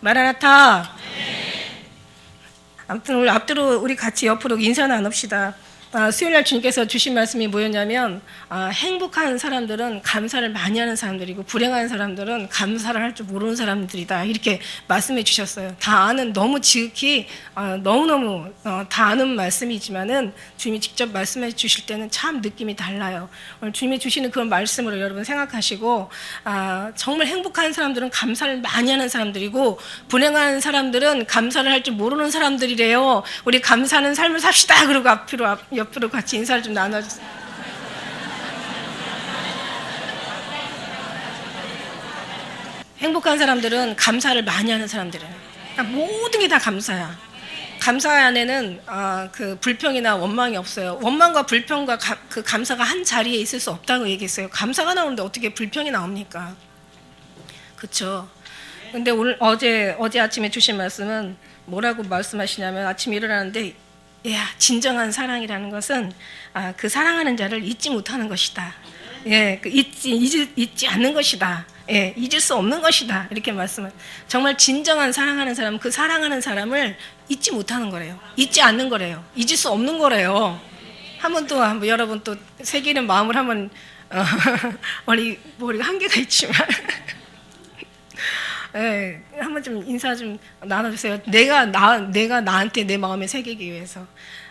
마라나타. 아무튼 오늘 앞뒤로 우리 같이 옆으로 인사 나눕시다. 수요일날 주님께서 주신 말씀이 뭐였냐면 행복한 사람들은 감사를 많이 하는 사람들이고 불행한 사람들은 감사를 할 줄 모르는 사람들이다, 이렇게 말씀해 주셨어요. 다 아는, 너무 지극히 너무너무 다 아는 말씀이지만은 주님이 직접 말씀해 주실 때는 참 느낌이 달라요. 오늘 주님이 주시는 그런 말씀으로 여러분 생각하시고 정말 행복한 사람들은 감사를 많이 하는 사람들이고 불행한 사람들은 감사를 할 줄 모르는 사람들이래요. 우리 감사하는 삶을 삽시다. 그리고 옆으로 같이 인사를 좀 나눠주세요. 행복한 사람들은 감사를 많이 하는 사람들이에요. 그러니까 모든 게 다 감사야. 감사 안에는 그 불평이나 원망이 없어요. 원망과 불평과 그 감사가 한 자리에 있을 수 없다고 얘기했어요. 감사가 나오는데 어떻게 불평이 나옵니까? 그렇죠. 근데 어제 아침에 주신 말씀은 뭐라고 말씀하시냐면, 아침에 일어나는데 진정한 사랑이라는 것은 그 사랑하는 자를 잊지 못하는 것이다. 잊지 않는 것이다. 잊을 수 없는 것이다. 이렇게 말씀을. 정말 진정한 사랑하는 사람은 그 사랑하는 사람을 잊지 못하는 거래요. 잊지 않는 거래요. 잊을 수 없는 거래요. 한번 여러분 또 새기는 마음을 한번 머리가 한계가 있지만 한번 좀 인사 좀 나눠주세요. 내가 나한테 내 마음에 새기기 위해서.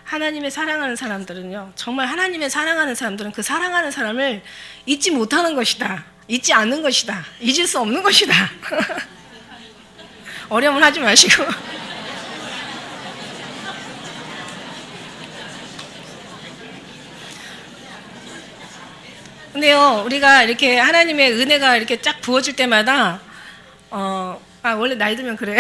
하나님의 사랑하는 사람들은요, 정말 하나님의 사랑하는 사람들은 그 사랑하는 사람을 잊지 못하는 것이다. 잊지 않는 것이다. 잊을 수 없는 것이다. 어려움을 하지 마시고. 근데요, 우리가 이렇게 하나님의 은혜가 이렇게 쫙 부어질 때마다 원래 나이 들면 그래.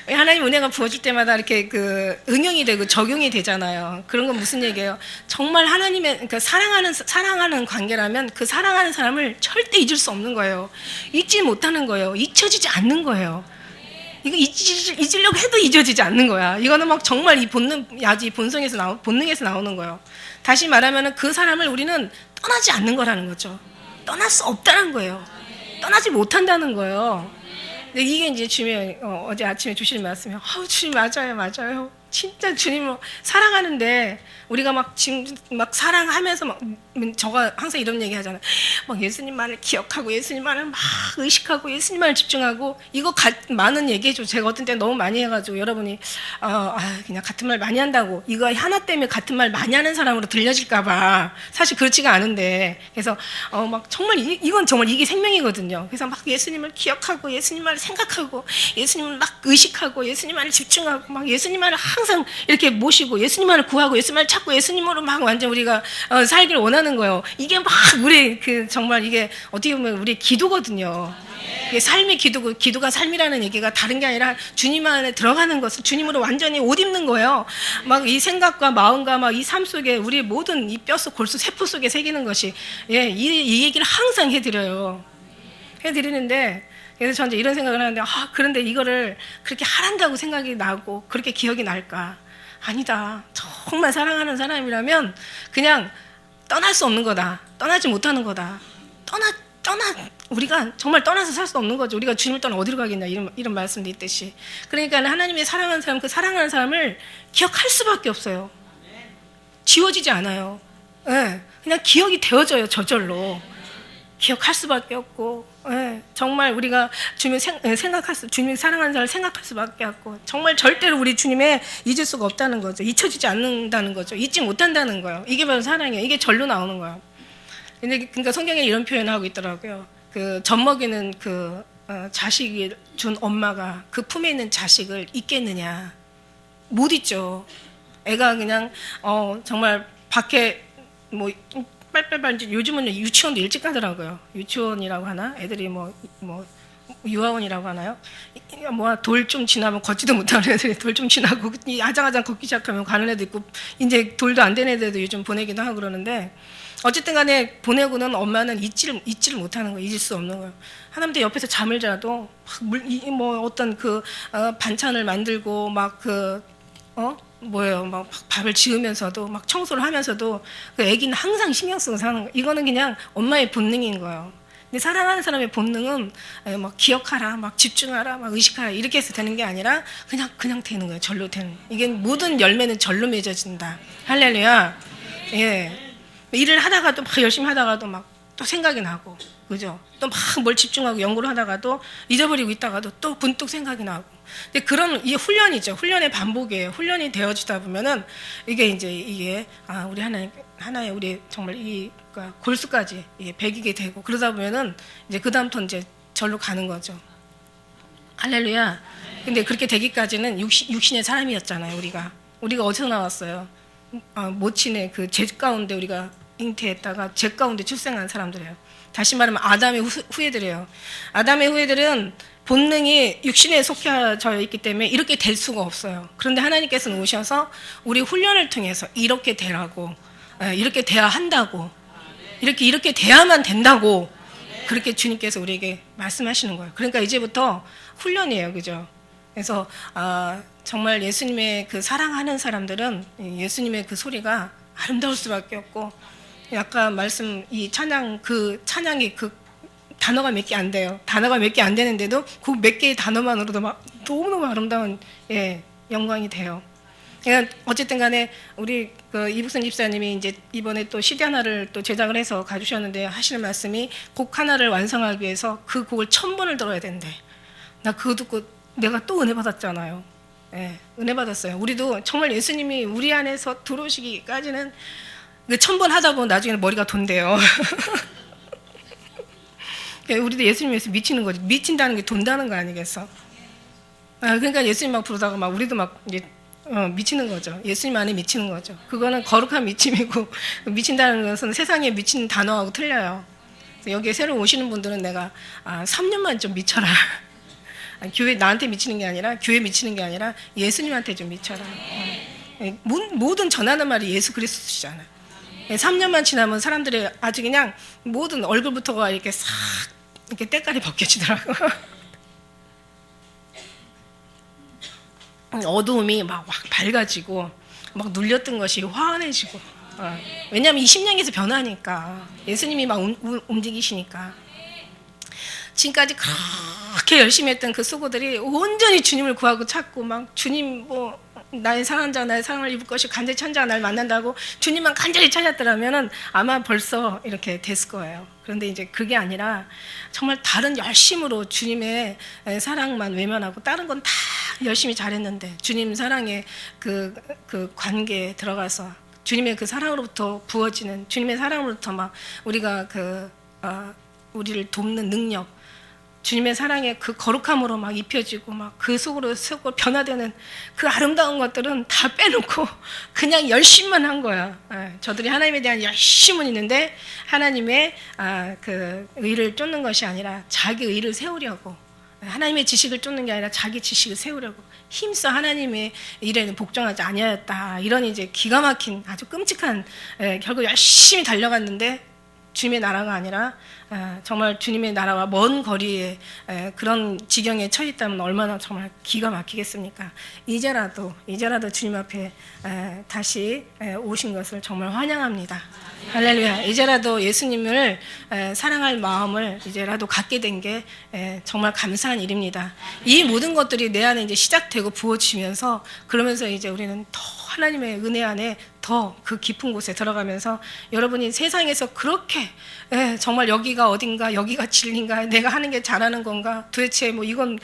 하나님 은혜가 부어질 때마다 이렇게 그 응용이 되고 적용이 되잖아요. 그런 건 무슨 얘기예요? 정말 하나님의, 그러니까 사랑하는 관계라면 그 사랑하는 사람을 절대 잊을 수 없는 거예요. 잊지 못하는 거예요. 잊혀지지 않는 거예요. 이거 잊으려고 해도 잊어지지 않는 거야. 이거는 막 정말 이 본능에서 나오는 거예요. 다시 말하면 그 사람을 우리는 떠나지 않는 거라는 거죠. 떠날 수 없다는 거예요. 떠나지 못한다는 거예요. 근데 이게 이제 주님이 어제 아침에 주신 말씀이에요. 주님 맞아요. 진짜 주님을 사랑하는데 우리가 지금 사랑하면서 저가 항상 이런 얘기 하잖아요. 예수님만을 기억하고 예수님만을 막 의식하고 예수님만을 집중하고, 이거 많은 얘기해줘. 제가 어떤 때 너무 많이 해가지고 여러분이 그냥 같은 말 많이 한다고, 이거 하나 때문에 같은 말 많이 하는 사람으로 들려질까봐. 사실 그렇지가 않은데, 그래서 정말 이건 정말 이게 생명이거든요. 그래서 예수님을 기억하고 예수님만을 생각하고 예수님을 의식하고 예수님만을 집중하고 예수님만을 항상 이렇게 모시고 예수님만을 구하고 예수님만을 찾고 예수님으로 완전 우리가 살기를 원하는 거예요. 이게 우리 정말 이게 어떻게 보면 우리의 기도거든요. 이게 삶의 기도고, 기도가 삶이라는 얘기가 다른 게 아니라 주님 안에 들어가는 것을 주님으로 완전히 옷 입는 거예요. 이 생각과 마음과 이 삶 속에 우리의 모든 이 뼛속 골수 세포 속에 새기는 것이 이 얘기를 항상 해드리는데, 그래서 저는 이런 생각을 하는데, 그런데 이거를 그렇게 하란다고 생각이 나고 그렇게 기억이 날까? 아니다. 정말 사랑하는 사람이라면 그냥 떠날 수 없는 거다. 떠나지 못하는 거다. 우리가 정말 떠나서 살 수 없는 거죠. 우리가 주님을 떠나 어디로 가겠냐, 이런 말씀도 있듯이. 그러니까 하나님의 사랑하는 사람, 그 사랑하는 사람을 기억할 수밖에 없어요. 지워지지 않아요. 그냥 기억이 되어져요. 저절로. 기억할 수밖에 없고, 정말 우리가 주님 사랑하는 자를 생각할 수밖에 없고, 정말 절대로 우리 주님에 잊을 수가 없다는 거죠. 잊혀지지 않는다는 거죠. 잊지 못한다는 거예요. 이게 바로 사랑이에요. 이게 절로 나오는 거예요. 그러니까 성경에 이런 표현을 하고 있더라고요. 젖 먹이는 자식이 준 엄마가 그 품에 있는 자식을 잊겠느냐? 못 잊죠. 애가 그냥 정말 밖에 빨빨빨 요즘은 유치원도 일찍 가더라고요. 유치원이라고 하나? 애들이 유아원이라고 하나요? 돌 좀 지나면 걷지도 못하는 애들이 돌 좀 지나고 아장아장 걷기 시작하면 가는 애도 있고, 이제 돌도 안 된 애들도 요즘 보내기도 하고 그러는데, 어쨌든 간에 보내고는 엄마는 잊지를 못하는 거예요. 잊을 수 없는 거예요. 하나님도 옆에서 잠을 자도 어떤 반찬을 만들고 밥을 지으면서도 청소를 하면서도 그 애기는 항상 신경 쓰고 사는 거예요. 이거는 그냥 엄마의 본능인 거예요. 근데 사랑하는 사람의 본능은 막 기억하라, 막 집중하라, 막 의식하라 이렇게 해서 되는 게 아니라 그냥 되는 거예요. 절로 되는. 이게 모든 열매는 절로 맺어진다. 할렐루야. 예. 일을 하다가도 막 열심히 하다가도 막 또 생각이 나고, 그죠? 또 막 뭘 집중하고 연구를 하다가도 잊어버리고 있다가도 또 문득 생각이 나고. 근데 그런 이게 훈련이죠. 훈련의 반복이에요. 훈련이 되어지다 보면은 이게 우리 하나의 우리 정말 이 그러니까 골수까지 배기게 되고 그러다 보면은 이제 그다음부터 이제 절로 가는 거죠. 할렐루야. 근데 그렇게 되기까지는 육신의 사람이었잖아요. 우리가 어디서 나왔어요? 모친의 그 죄 가운데 우리가 잉태했다가 죄 가운데 출생한 사람들이에요. 다시 말하면 아담의 후예들이에요. 아담의 후예들은 본능이 육신에 속해져 있기 때문에 이렇게 될 수가 없어요. 그런데 하나님께서는 오셔서 우리 훈련을 통해서 이렇게 되라고, 이렇게 돼야 한다고, 이렇게 돼야만 된다고 그렇게 주님께서 우리에게 말씀하시는 거예요. 그러니까 이제부터 훈련이에요, 그죠? 그래서 정말 예수님의 그 사랑하는 사람들은 예수님의 그 소리가 아름다울 수밖에 없고, 아까 말씀 이 찬양이 그 단어가 몇 개 안 돼요. 단어가 몇 개 안 되는데도 그 몇 개의 단어만으로도 막 너무너무 아름다운 영광이 돼요. 그러니까 어쨌든 간에 우리 그 이북선 집사님이 이제 이번에 또 CD 하나를 또 제작을 해서 가주셨는데 하시는 말씀이 곡 하나를 완성하기 위해서 그 곡을 1000번을 들어야 된대. 나 그거 듣고 내가 또 은혜 받았잖아요. 은혜 받았어요. 우리도 정말 예수님이 우리 안에서 들어오시기까지는 1000번 하다 보면 나중에는 머리가 돈대요. 우리도 예수님에서 미치는 거지. 미친다는 게 돈다는 거 아니겠어? 그러니까 예수님 막 부르다가 막 우리도 막 이제 미치는 거죠. 예수님 안에 미치는 거죠. 그거는 거룩한 미침이고 미친다는 것은 세상에 미치는 단어하고 틀려요. 여기에 새로 오시는 분들은 내가 3년만 좀 미쳐라. 교회 나한테 미치는 게 아니라 교회 미치는 게 아니라 예수님한테 좀 미쳐라. 모든 전하는 말이 예수 그리스도시잖아요. 3년만 지나면 사람들이 아주 그냥 모든 얼굴부터가 이렇게 싹 이렇게 때깔이 벗겨지더라고. 어두움이 막 밝아지고 막 눌렸던 것이 환해지고. 왜냐하면 이 심령에서 변하니까 예수님이 막 움직이시니까. 지금까지 그렇게 열심히 했던 그 수고들이 온전히 주님을 구하고 찾고 막 주님 나의 사랑한 자 나의 사랑을 입을 것이 간절히 찾는 자가 날 만난다고 주님만 간절히 찾았더라면은 아마 벌써 이렇게 됐을 거예요. 그런데 이제 그게 아니라 정말 다른 열심으로 주님의 사랑만 외면하고 다른 건 다 열심히 잘했는데 주님 사랑의 그 관계에 들어가서 주님의 그 사랑으로부터 부어지는 주님의 사랑으로부터 막 우리가 우리를 돕는 능력 주님의 사랑의 그 거룩함으로 막 입혀지고 막 그 속으로 변화되는 그 아름다운 것들은 다 빼놓고 그냥 열심만 한 거야. 저들이 하나님에 대한 열심은 있는데 하나님의 그 의를 쫓는 것이 아니라 자기 의를 세우려고 하나님의 지식을 쫓는 게 아니라 자기 지식을 세우려고 힘써 하나님의 일에는 복종하지 아니하였다. 이런 이제 기가 막힌 아주 끔찍한 결국 열심히 달려갔는데 주님의 나라가 아니라 정말 주님의 나라와 먼 거리에 그런 지경에 처해 있다면 얼마나 정말 기가 막히겠습니까? 이제라도 주님 앞에 다시 오신 것을 정말 환영합니다. 할렐루야. 이제라도 예수님을 사랑할 마음을 이제라도 갖게 된 게 정말 감사한 일입니다. 이 모든 것들이 내 안에 이제 시작되고 부어지면서 그러면서 이제 우리는 더 하나님의 은혜 안에 더 그 깊은 곳에 들어가면서 여러분이 세상에서 그렇게 정말 여기가 어딘가 여기가 진리인가 내가 하는 게 잘하는 건가 도대체 이건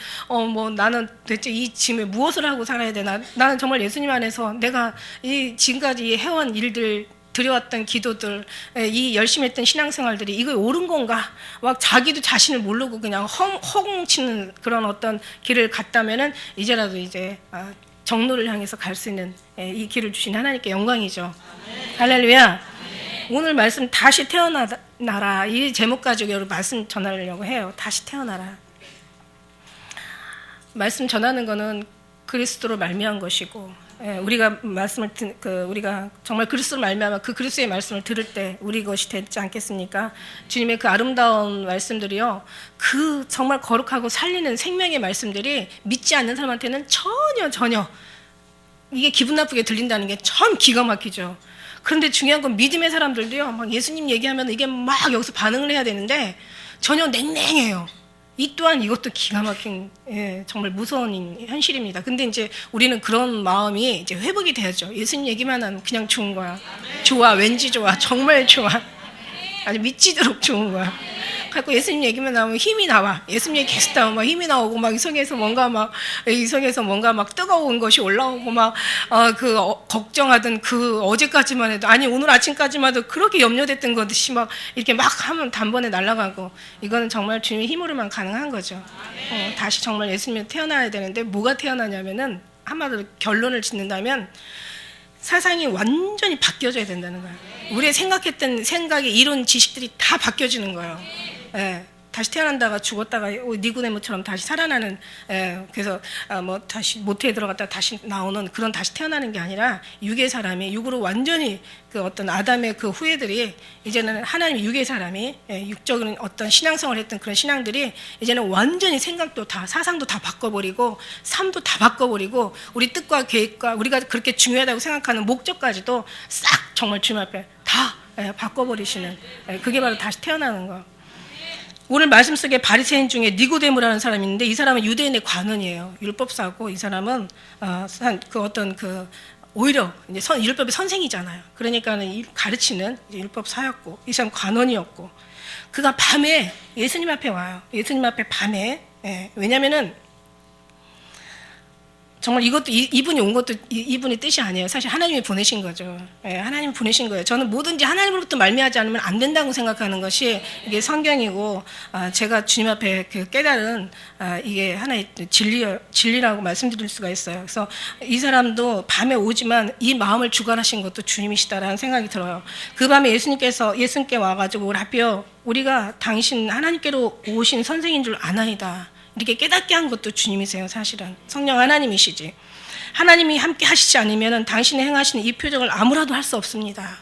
나는 도대체 이 짐에 무엇을 하고 살아야 되나 나는 정말 예수님 안에서 내가 이 지금까지 해온 일들 드려왔던 기도들 이 열심히 했던 신앙생활들이 이거 옳은 건가 막 자기도 자신을 모르고 그냥 허공치는 그런 어떤 길을 갔다면은 이제라도 이제 정로를 향해서 갈 수 있는 이 길을 주신 하나님께 영광이죠. 할렐루야. 오늘 말씀 다시 태어나라 이 제목 가지고 여러분 말씀 전하려고 해요. 다시 태어나라. 말씀 전하는 거는 그리스도로 말미암은 것이고 우리가 말씀을 우리가 정말 그리스도로 말미암아 그 그리스도의 말씀을 들을 때 우리 것이 되지 않겠습니까? 주님의 그 아름다운 말씀들이요, 그 정말 거룩하고 살리는 생명의 말씀들이 믿지 않는 사람한테는 전혀 이게 기분 나쁘게 들린다는 게 참 기가 막히죠. 그런데 중요한 건 믿음의 사람들도요, 막 예수님 얘기하면 이게 막 여기서 반응을 해야 되는데 전혀 냉랭해요. 이 또한 이것도 기가 막힌 정말 무서운 현실입니다. 근데 이제 우리는 그런 마음이 이제 회복이 돼야죠. 예수님 얘기만 하면 그냥 좋은 거야. 좋아, 왠지 좋아, 정말 좋아. 아주 미치도록 좋은 거야. 갖고 예수님 얘기만 나오면 힘이 나와. 예수님 얘기 계속 나오면 막 힘이 나오고 막 이성에서 뭔가 막 뜨거운 것이 올라오고 막 걱정하던 그 어제까지만 해도 아니 오늘 아침까지만 해도 그렇게 염려됐던 것이 막 이렇게 막 하면 단번에 날아가고 이거는 정말 주님의 힘으로만 가능한 거죠. 다시 정말 예수님이 태어나야 되는데 뭐가 태어나냐면은 한마디로 결론을 짓는다면 사상이 완전히 바뀌어져야 된다는 거예요. 우리의 생각했던 생각의 이론 지식들이 다 바뀌어지는 거예요. 예, 다시 태어난다가 죽었다가 니고데모처럼 다시 살아나는 그래서 뭐 다시 모태에 들어갔다가 다시 나오는 그런 다시 태어나는 게 아니라 육의 사람이 육으로 완전히 그 어떤 아담의 그 후예들이 이제는 하나님의 육의 사람이 육적인 어떤 신앙성을 했던 그런 신앙들이 이제는 완전히 생각도 다 사상도 다 바꿔버리고 삶도 다 바꿔버리고 우리 뜻과 계획과 우리가 그렇게 중요하다고 생각하는 목적까지도 싹 정말 주님 앞에 다 바꿔버리시는 그게 바로 다시 태어나는 거예요. 오늘 말씀 속에 바리새인 중에 니고데모라는 사람이 있는데 이 사람은 유대인의 관원이에요. 율법사고 이 사람은 오히려 이제 율법의 선생이잖아요. 그러니까는 가르치는 율법사였고 이 사람 관원이었고 그가 밤에 예수님 앞에 와요. 예수님 앞에 밤에 왜냐면은 정말 이것도 이분이 온 것도 이분의 뜻이 아니에요. 사실 하나님이 보내신 거죠. 하나님이 보내신 거예요. 저는 뭐든지 하나님으로부터 말미하지 않으면 안 된다고 생각하는 것이 이게 성경이고 제가 주님 앞에 깨달은 이게 하나의 진리라고 말씀드릴 수가 있어요. 그래서 이 사람도 밤에 오지만 이 마음을 주관하신 것도 주님이시다라는 생각이 들어요. 그 밤에 예수님께 와가지고 라비여 우리가 당신 하나님께로 오신 선생인 줄 아나이다. 이렇게 깨닫게 한 것도 주님이세요. 사실은 성령 하나님이시지. 하나님이 함께 하시지 않으면 당신이 행하시는 이 표적을 아무라도 할 수 없습니다.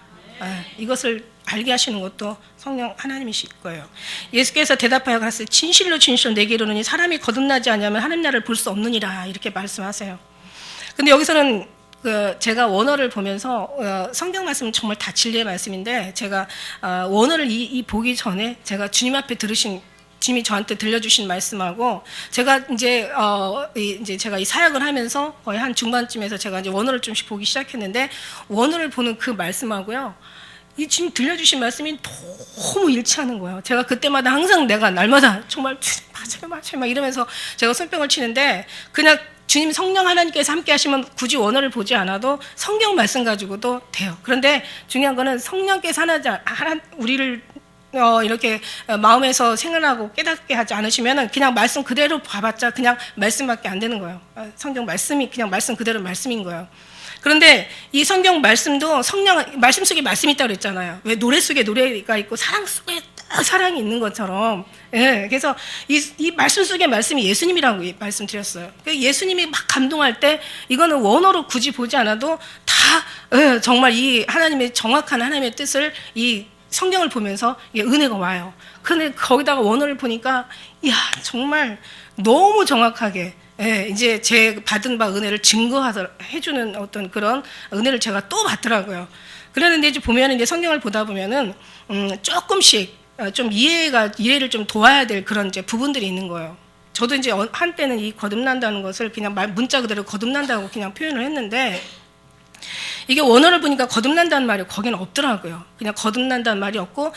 이것을 알게 하시는 것도 성령 하나님이실 거예요. 예수께서 대답하여 가라사대 진실로 내게 이르노니 사람이 거듭나지 않으면 하나님 나라를 볼 수 없느니라 이렇게 말씀하세요. 근데 여기서는 제가 원어를 보면서 성경 말씀은 정말 다 진리의 말씀인데 제가 원어를 보기 전에 제가 주님 앞에 주님이 저한테 들려주신 말씀하고 제가 이제 제가 이 사역을 하면서 거의 한 중반쯤에서 제가 이제 원어를 좀씩 보기 시작했는데 원어를 보는 그 말씀하고요 이 지금 들려주신 말씀이 너무 일치하는 거예요. 제가 그때마다 항상 내가 날마다 정말 맞아요 막 이러면서 제가 손뼉을 치는데 그냥 주님 성령 하나님께서 함께 하시면 굳이 원어를 보지 않아도 성경 말씀 가지고도 돼요. 그런데 중요한 거는 성령께서 우리를 이렇게 마음에서 생각하고 깨닫게 하지 않으시면은 그냥 말씀 그대로 봐봤자 그냥 말씀밖에 안 되는 거예요. 성경 말씀이 그냥 말씀 그대로 말씀인 거예요. 그런데 이 성경 말씀도 말씀 속에 말씀이 있다고 그랬잖아요. 왜 노래 속에 노래가 있고 사랑 속에 사랑이 있는 것처럼. 그래서 이 말씀 속에 말씀이 예수님이라고 말씀드렸어요. 예수님이 막 감동할 때 이거는 원어로 굳이 보지 않아도 다 정말 이 하나님의 정확한 하나님의 뜻을 이 성경을 보면서 이게 은혜가 와요. 근데 거기다가 원어를 보니까 이야 정말 너무 정확하게 이제 제 받은 바 은혜를 증거해주는 어떤 그런 은혜를 제가 또 받더라고요. 그랬는데 이제 보면 이제 성경을 보다 보면은 조금씩 좀 이해를 좀 도와야 될 그런 이제 부분들이 있는 거예요. 저도 이제 한때는 이 거듭난다는 것을 그냥 문자 그대로 거듭난다고 그냥 표현을 했는데. 이게 원어를 보니까 거듭난다는 말이 거기는 없더라고요. 그냥 거듭난다는 말이 없고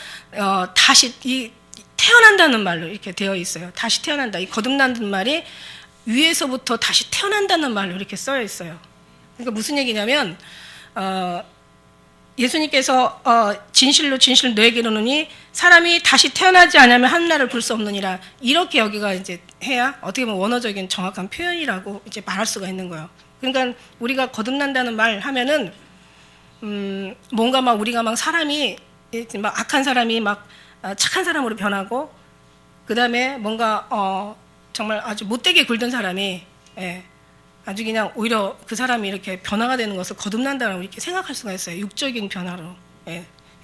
다시 태어난다는 말로 이렇게 되어 있어요. 다시 태어난다. 이 거듭난다는 말이 위에서부터 다시 태어난다는 말로 이렇게 써 있어요. 그러니까 무슨 얘기냐면 예수님께서 진실로 너에게 이르노니 사람이 다시 태어나지 않으면 하늘나라를 볼 수 없느니라 이렇게 여기가 이제 해야 어떻게 보면 원어적인 정확한 표현이라고 이제 말할 수가 있는 거예요. 그러니까 우리가 거듭난다는 말 하면은 뭔가 막 우리가 막 사람이 막 악한 사람이 막 착한 사람으로 변하고 그 다음에 뭔가 정말 아주 못되게 굴던 사람이 아주 그냥 오히려 그 사람이 이렇게 변화가 되는 것을 거듭난다고 이렇게 생각할 수가 있어요. 육적인 변화로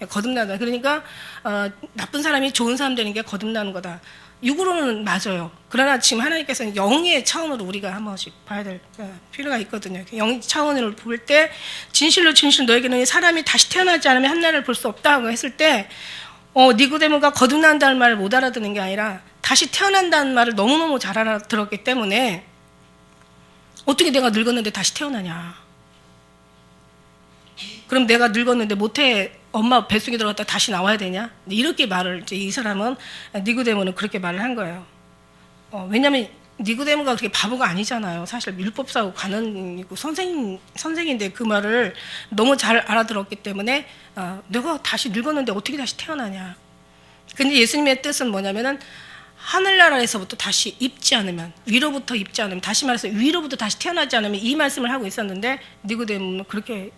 거듭난다. 그러니까 나쁜 사람이 좋은 사람 되는 게 거듭나는 거다. 육으로는 맞아요. 그러나 지금 하나님께서는 영의 차원으로 우리가 한 번씩 봐야 될 필요가 있거든요. 영 차원으로 볼 때 진실로 너에게는 사람이 다시 태어나지 않으면 하늘나라를 볼 수 없다고 했을 때 니고데모가 거듭난다는 말을 못 알아듣는 게 아니라 다시 태어난다는 말을 너무너무 잘 알아들었기 때문에 어떻게 내가 늙었는데 다시 태어나냐. 그럼 내가 늙었는데 모태 엄마 뱃속에 들어갔다 다시 나와야 되냐? 이렇게 말을 이제 이 사람은 니고데모는 그렇게 말을 한 거예요. 왜냐하면 니고데모가 그렇게 바보가 아니잖아요. 사실 율법사고 관원이고 선생인데 그 말을 너무 잘 알아들었기 때문에 내가 다시 늙었는데 어떻게 다시 태어나냐. 근데 예수님의 뜻은 뭐냐면은 하늘나라에서부터 다시 입지 않으면, 위로부터 입지 않으면, 다시 말해서 위로부터 다시 태어나지 않으면, 이 말씀을 하고 있었는데 니고데모는 그렇게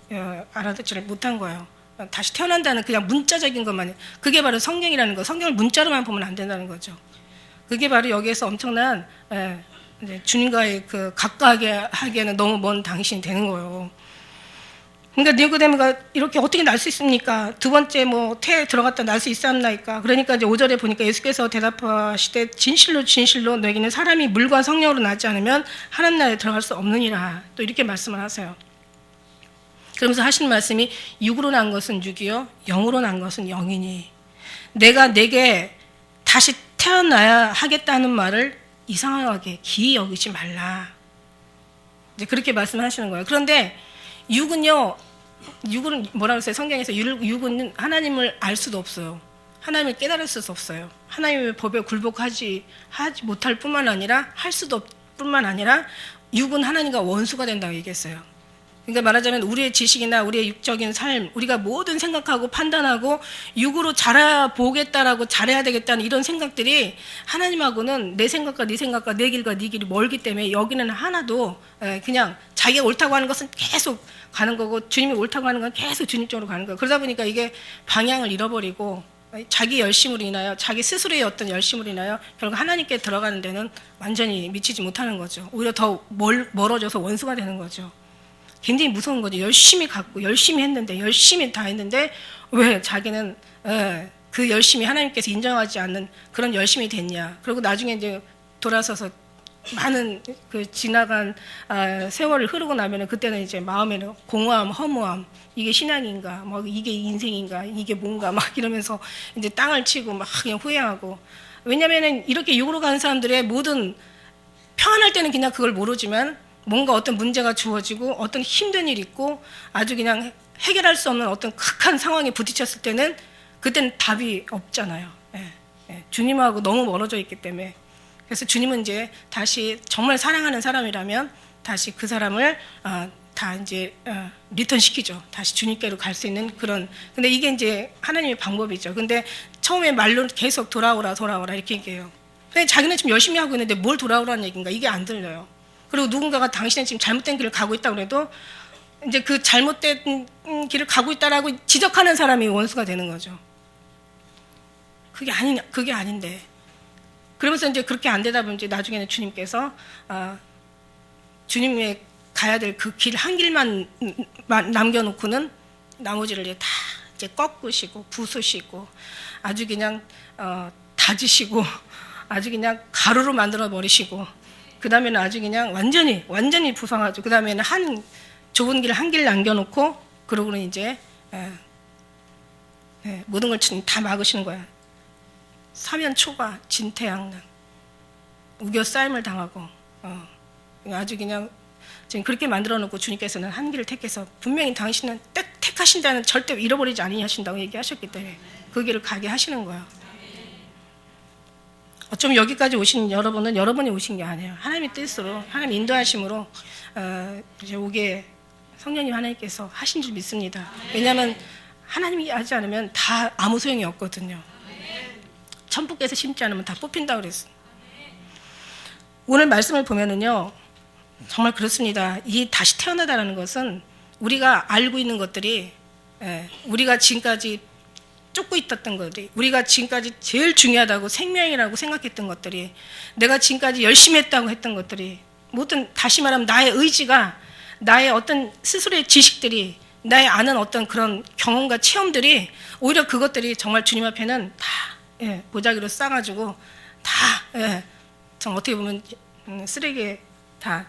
알아듣지를 못한 거예요. 다시 태어난다는 그냥 문자적인 것만, 그게 바로 성경이라는 거. 성경을 문자로만 보면 안 된다는 거죠. 그게 바로 여기에서 엄청난 이제 주님과의 그 가까하게 하기에는 너무 먼 당신이 되는 거예요. 그러니까 니고데모가 이렇게 어떻게 날 수 있습니까? 두 번째 태에 들어갔다 날 수 있사옵나이까? 그러니까 이제 5절에 보니까 예수께서 대답하시되 진실로 진실로 너희는 사람이 물과 성령으로 나지 않으면 하나님 나라에 들어갈 수 없느니라. 또 이렇게 말씀을 하세요. 그러면서 하시는 말씀이 육으로 난 것은 육이요 영으로 난 것은 영이니 내가 내게 다시 태어나야 하겠다는 말을 이상하게 기이 여기지 말라. 이제 그렇게 말씀하시는 거예요. 그런데 육은 뭐라고 했어요? 성경에서 육은 하나님을 알 수도 없어요. 하나님을 깨달을 수도 없어요. 하나님의 법에 굴복하지 못할 뿐만 아니라 할 수도 뿐만 아니라 육은 하나님과 원수가 된다고 얘기했어요. 그러니까 말하자면 우리의 지식이나 우리의 육적인 삶, 우리가 모든 생각하고 판단하고 육으로 자라보겠다라고 잘해야 되겠다는 이런 생각들이 하나님하고는 내 생각과 네 생각과 내 길과 네 길이 멀기 때문에 여기는 하나도 그냥 자기가 옳다고 하는 것은 계속 가는 거고 주님이 옳다고 하는 건 계속 주님 쪽으로 가는 거예요. 그러다 보니까 이게 방향을 잃어버리고 자기 열심으로 인하여 자기 스스로의 어떤 열심으로 인하여 결국 하나님께 들어가는 데는 완전히 미치지 못하는 거죠. 오히려 더 멀어져서 원수가 되는 거죠. 굉장히 무서운 거죠. 열심히 갖고 열심히 했는데 열심히 다 했는데 왜 자기는 그 열심히 하나님께서 인정하지 않는 그런 열심이 됐냐. 그리고 나중에 이제 돌아서서 많은 그 지나간 세월을 흐르고 나면은 그때는 이제 마음에는 공허함, 허무함, 이게 신앙인가, 이게 인생인가, 이게 뭔가 막 이러면서 이제 땅을 치고 막 그냥 후회하고. 왜냐면은 이렇게 육으로 가는 사람들의 모든 평안할 때는 그냥 그걸 모르지만 뭔가 어떤 문제가 주어지고 어떤 힘든 일이 있고 아주 그냥 해결할 수 없는 어떤 극한 상황에 부딪혔을 때는 그때는 답이 없잖아요. 주님하고 너무 멀어져 있기 때문에. 그래서 주님은 이제 다시 정말 사랑하는 사람이라면 다시 그 사람을 다 이제 리턴 시키죠. 다시 주님께로 갈 수 있는 그런. 근데 이게 이제 하나님의 방법이죠. 근데 처음에 말로 계속 돌아오라 이렇게 얘기해요. 근데 자기는 지금 열심히 하고 있는데 뭘 돌아오라는 얘기인가? 이게 안 들려요. 그리고 누군가가 당신은 지금 잘못된 길을 가고 있다고 해도 이제 그 잘못된 길을 가고 있다라고 지적하는 사람이 원수가 되는 거죠. 그게 아닌데. 그러면서 이제 그렇게 안 되다 보면 이제 나중에는 주님께서 주님의 가야 될 그 길 한 길만 남겨놓고는 나머지를 다 이제 꺾으시고 부수시고 아주 그냥 다지시고 아주 그냥 가루로 만들어 버리시고 그 다음에는 아주 그냥 완전히 부상하죠. 그 다음에는 좁은 길 한 길 남겨놓고 그러고는 이제 모든 걸 다 막으시는 거야. 사면 초과 진퇴양난 우겨 싸임을 당하고 아주 그냥 지금 그렇게 만들어 놓고 주님께서는 한 길을 택해서 분명히 당신은 택하신다는 절대 잃어버리지 아니하신다고 얘기하셨기 때문에 그 길을 가게 하시는 거예요. 어쩌면 여기까지 오신 여러분은 여러분이 오신 게 아니에요. 하나님의 뜻으로 하나님 인도하심으로 이제 오게 성령님 하나님께서 하신 줄 믿습니다. 왜냐하면 하나님이 하지 않으면 다 아무 소용이 없거든요. 천부께서 심지 않으면 다 뽑힌다고 그랬어요. 오늘 말씀을 보면은요 정말 그렇습니다. 이 다시 태어나다라는 것은 우리가 알고 있는 것들이 우리가 지금까지 쫓고 있었던 것들이 우리가 지금까지 제일 중요하다고 생명이라고 생각했던 것들이 내가 지금까지 열심히 했다고 했던 것들이 모든 다시 말하면 나의 의지가 나의 어떤 스스로의 지식들이 나의 아는 어떤 그런 경험과 체험들이 오히려 그것들이 정말 주님 앞에는 다 보자기로 싸가지고 다 정 어떻게 보면 쓰레기에 다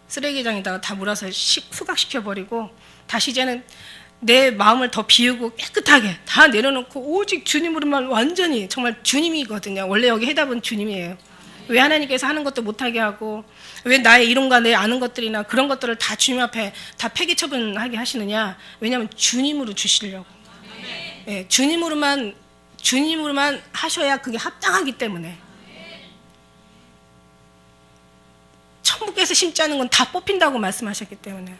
쓰레기장에다가 다 몰아서 수각시켜버리고 다시 이제는 내 마음을 더 비우고 깨끗하게 다 내려놓고 오직 주님으로만 완전히 정말 주님이거든요. 원래 여기 해답은 주님이에요. 왜 하나님께서 하는 것도 못하게 하고 왜 나의 이론과 내 아는 것들이나 그런 것들을 다 주님 앞에 다 폐기 처분하게 하시느냐? 왜냐하면 주님으로 주시려고. 예, 주님으로만 하셔야 그게 합당하기 때문에. 천국에서 심지 않은 건 다 뽑힌다고 말씀하셨기 때문에.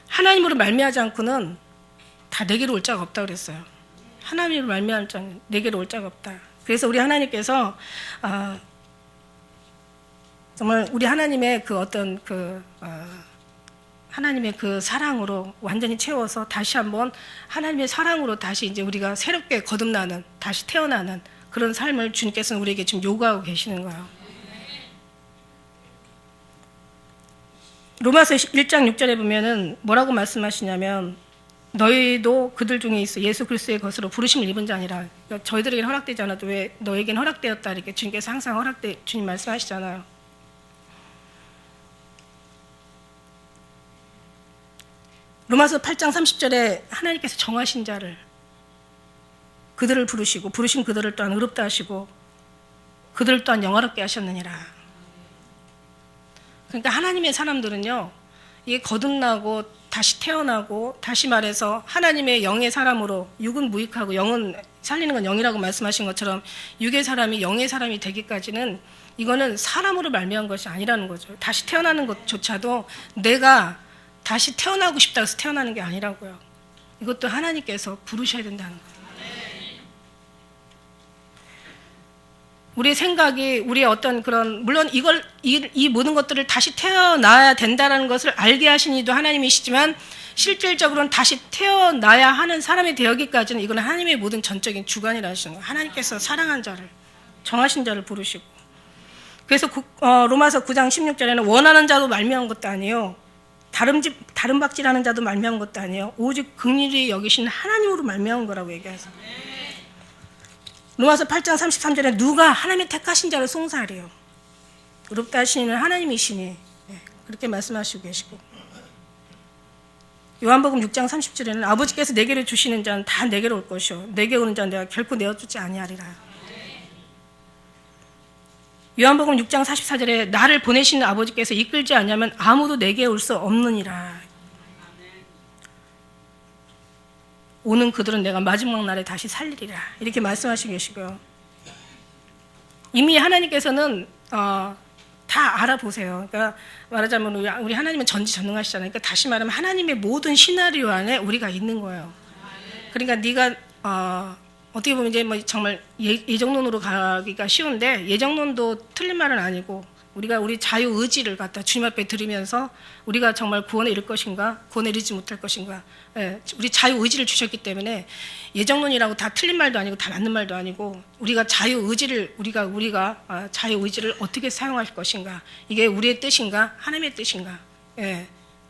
하나님으로 말미암지 않고는 다 내게로 올 자가 없다 그랬어요. 하나님으로 말미암지 않고는 내게로 올 자가 없다. 그래서 우리 하나님께서 정말 우리 하나님의 그 어떤 하나님의 그 사랑으로 완전히 채워서 다시 한번 하나님의 사랑으로 다시 이제 우리가 새롭게 거듭나는, 다시 태어나는 그런 삶을 주님께서는 우리에게 지금 요구하고 계시는 거예요. 로마서 1장 6절에 보면은 뭐라고 말씀하시냐면 너희도 그들 중에 있어 예수 그리스도의 것으로 부르심을 입은 자니라. 그러니까 저희들에게는 허락되지 않아도 왜 너에게는 허락되었다 이렇게 주님께서 항상 주님 말씀하시잖아요. 로마서 8장 30절에 하나님께서 정하신 자를 그들을 부르시고 부르신 그들을 또한 의롭다 하시고 그들을 또한 영화롭게 하셨느니라. 그러니까 하나님의 사람들은요, 이게 거듭나고 다시 태어나고 다시 말해서 하나님의 영의 사람으로 육은 무익하고 영은 살리는 건 영이라고 말씀하신 것처럼 육의 사람이 영의 사람이 되기까지는 이거는 사람으로 말미암은 것이 아니라는 거죠. 다시 태어나는 것조차도 내가 다시 태어나고 싶다 해서 태어나는 게 아니라고요. 이것도 하나님께서 부르셔야 된다는 거예요. 우리의 생각이 우리의 어떤 그런 물론 이 모든 것들을 다시 태어나야 된다는 것을 알게 하신 이도 하나님이시지만 실질적으로는 다시 태어나야 하는 사람이 되기까지는 이건 하나님의 모든 전적인 주관이라 하시는 거예요. 하나님께서 사랑한 자를 정하신 자를 부르시고 그래서 로마서 9장 16절에는 원하는 자도 말미암은 것도 아니에요. 다른 박질하는 자도 말미암은 것도 아니에요. 오직 긍휼히 여기신 하나님으로 말미암은 거라고 얘기하세요. 로마서 8장 33절에 누가 하나님의 택하신 자를 송사하래요. 의롭다 하시는 하나님이시니 그렇게 말씀하시고 계시고 요한복음 6장 30절에는 아버지께서 내게로 주시는 자는 다 내게로 올 것이요 내게 오는 자는 내가 결코 내어주지 아니하리라. 요한복음 6장 44절에 나를 보내시는 아버지께서 이끌지 않냐면 아무도 내게 올 수 없느니라. 오는 그들은 내가 마지막 날에 다시 살리리라. 이렇게 말씀하시고 계시고요. 이미 하나님께서는 다 알아보세요. 그러니까 말하자면 우리 하나님은 전지전능하시잖아요. 그러니까 다시 말하면 하나님의 모든 시나리오 안에 우리가 있는 거예요. 그러니까 네가 어떻게 보면 이제 뭐 정말 예정론으로 가기가 쉬운데 예정론도 틀린 말은 아니고 우리 자유 의지를 갖다 주님 앞에 드리면서 우리가 정말 구원에 이를 것인가 구원에 이르지 못할 것인가 우리 자유 의지를 주셨기 때문에 예정론이라고 다 틀린 말도 아니고 다 맞는 말도 아니고 우리가 자유 의지를 우리가 자유 의지를 어떻게 사용할 것인가 이게 우리의 뜻인가 하나님의 뜻인가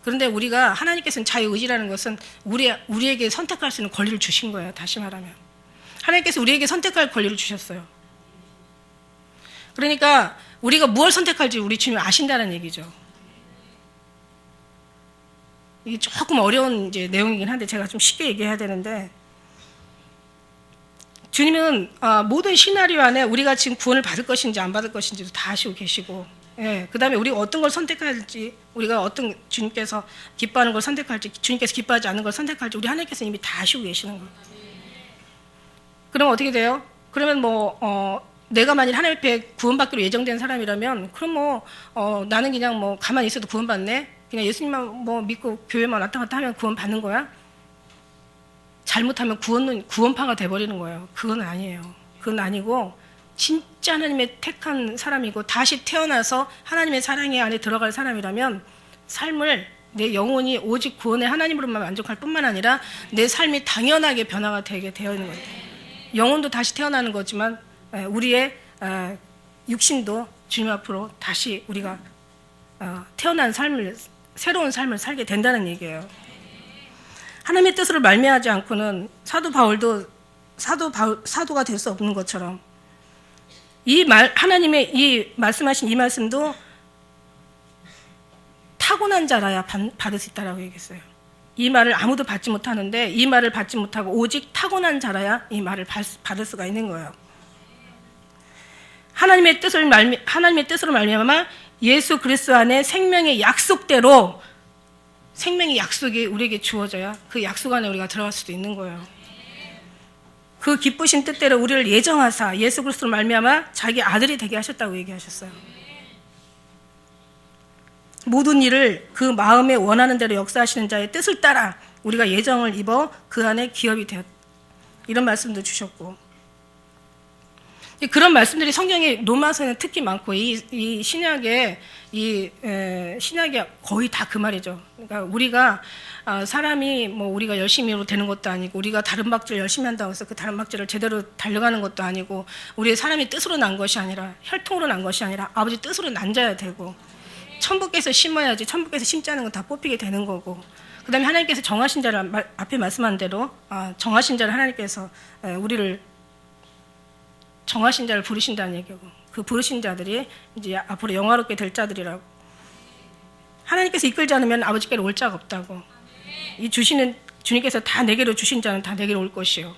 그런데 우리가 하나님께서는 자유 의지라는 것은 우리에게 선택할 수 있는 권리를 주신 거예요. 다시 말하면 하나님께서 우리에게 선택할 권리를 주셨어요. 그러니까 우리가 무엇을 선택할지 우리 주님이 아신다는 얘기죠. 이게 조금 어려운 이제 내용이긴 한데 제가 좀 쉽게 얘기해야 되는데 주님은 모든 시나리오 안에 우리가 지금 구원을 받을 것인지 안 받을 것인지도 다 아시고 계시고 그 다음에 우리가 어떤 걸 선택할지 우리가 어떤 주님께서 기뻐하는 걸 선택할지 주님께서 기뻐하지 않는 걸 선택할지 우리 하나님께서 이미 다 아시고 계시는 거예요. 그럼 어떻게 돼요? 그러면 내가 만일 하나님 앞에 구원받기로 예정된 사람이라면 그럼 나는 그냥 가만히 있어도 구원받네? 그냥 예수님만 믿고 교회만 왔다 갔다 하면 구원받는 거야? 잘못하면 구원파가 돼버리는 거예요. 그건 아니에요. 그건 아니고 진짜 하나님의 택한 사람이고 다시 태어나서 하나님의 사랑의 안에 들어갈 사람이라면 삶을 내 영혼이 오직 구원의 하나님으로만 만족할 뿐만 아니라 내 삶이 당연하게 변화가 되게 되어 있는 거예요. 영혼도 다시 태어나는 거지만 우리의 육신도 주님 앞으로 다시 우리가 태어난 새로운 삶을 살게 된다는 얘기예요. 하나님의 뜻으로 말미암지 않고는 사도 바울도 사도가 될 수 없는 것처럼 하나님의 이 말씀하신 이 말씀도 타고난 자라야 받을 수 있다라고 얘기했어요. 이 말을 아무도 받지 못하는데 이 말을 받지 못하고 오직 타고난 자라야 이 말을 받을 수가 있는 거예요. 하나님의 뜻으로 말미암아 예수 그리스도 안에 생명의 약속대로 생명의 약속이 우리에게 주어져야 그 약속 안에 우리가 들어갈 수도 있는 거예요. 그 기쁘신 뜻대로 우리를 예정하사 예수 그리스도로 말미암아 자기 아들이 되게 하셨다고 얘기하셨어요. 모든 일을 그 마음에 원하는 대로 역사하시는 자의 뜻을 따라 우리가 예정을 입어 그 안에 기업이 되었다. 이런 말씀도 주셨고, 그런 말씀들이 성경의 로마서에는 특히 많고 이 신약에 신약이 거의 다 그 말이죠. 그러니까 우리가 사람이 뭐 우리가 열심히 되는 것도 아니고 우리가 다른 박질 열심히 한다고 해서 그 다른 박질을 제대로 달려가는 것도 아니고 우리의 사람이 뜻으로 난 것이 아니라 혈통으로 난 것이 아니라 아버지 뜻으로 난자야 되고 천부께서 심어야지 천부께서 심지 않은 건 다 뽑히게 되는 거고, 그 다음에 하나님께서 정하신 자를 앞에 말씀한 대로 정하신 자를 하나님께서 우리를 정하신 자를 부르신다는 얘기고, 그 부르신 자들이 이제 앞으로 영화롭게 될 자들이라고. 하나님께서 이끌지 않으면 아버지께로 올 자가 없다고. 이 주시는 주님께서 다 내게로 주신 자는 다 내게로 올 것이요.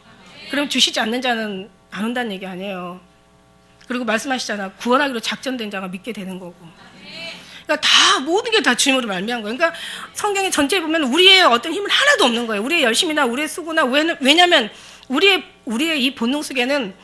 그럼 주시지 않는 자는 안 온다는 얘기 아니에요. 그리고 말씀하시잖아. 구원하기로 작정된 자가 믿게 되는 거고. 그러니까 다 모든 게 다 주님으로 말미암은 거예요. 그러니까 성경의 전체에 보면 우리의 어떤 힘은 하나도 없는 거예요. 우리의 열심이나 우리의 수고나 왜냐하면 우리의 이 본능 속에는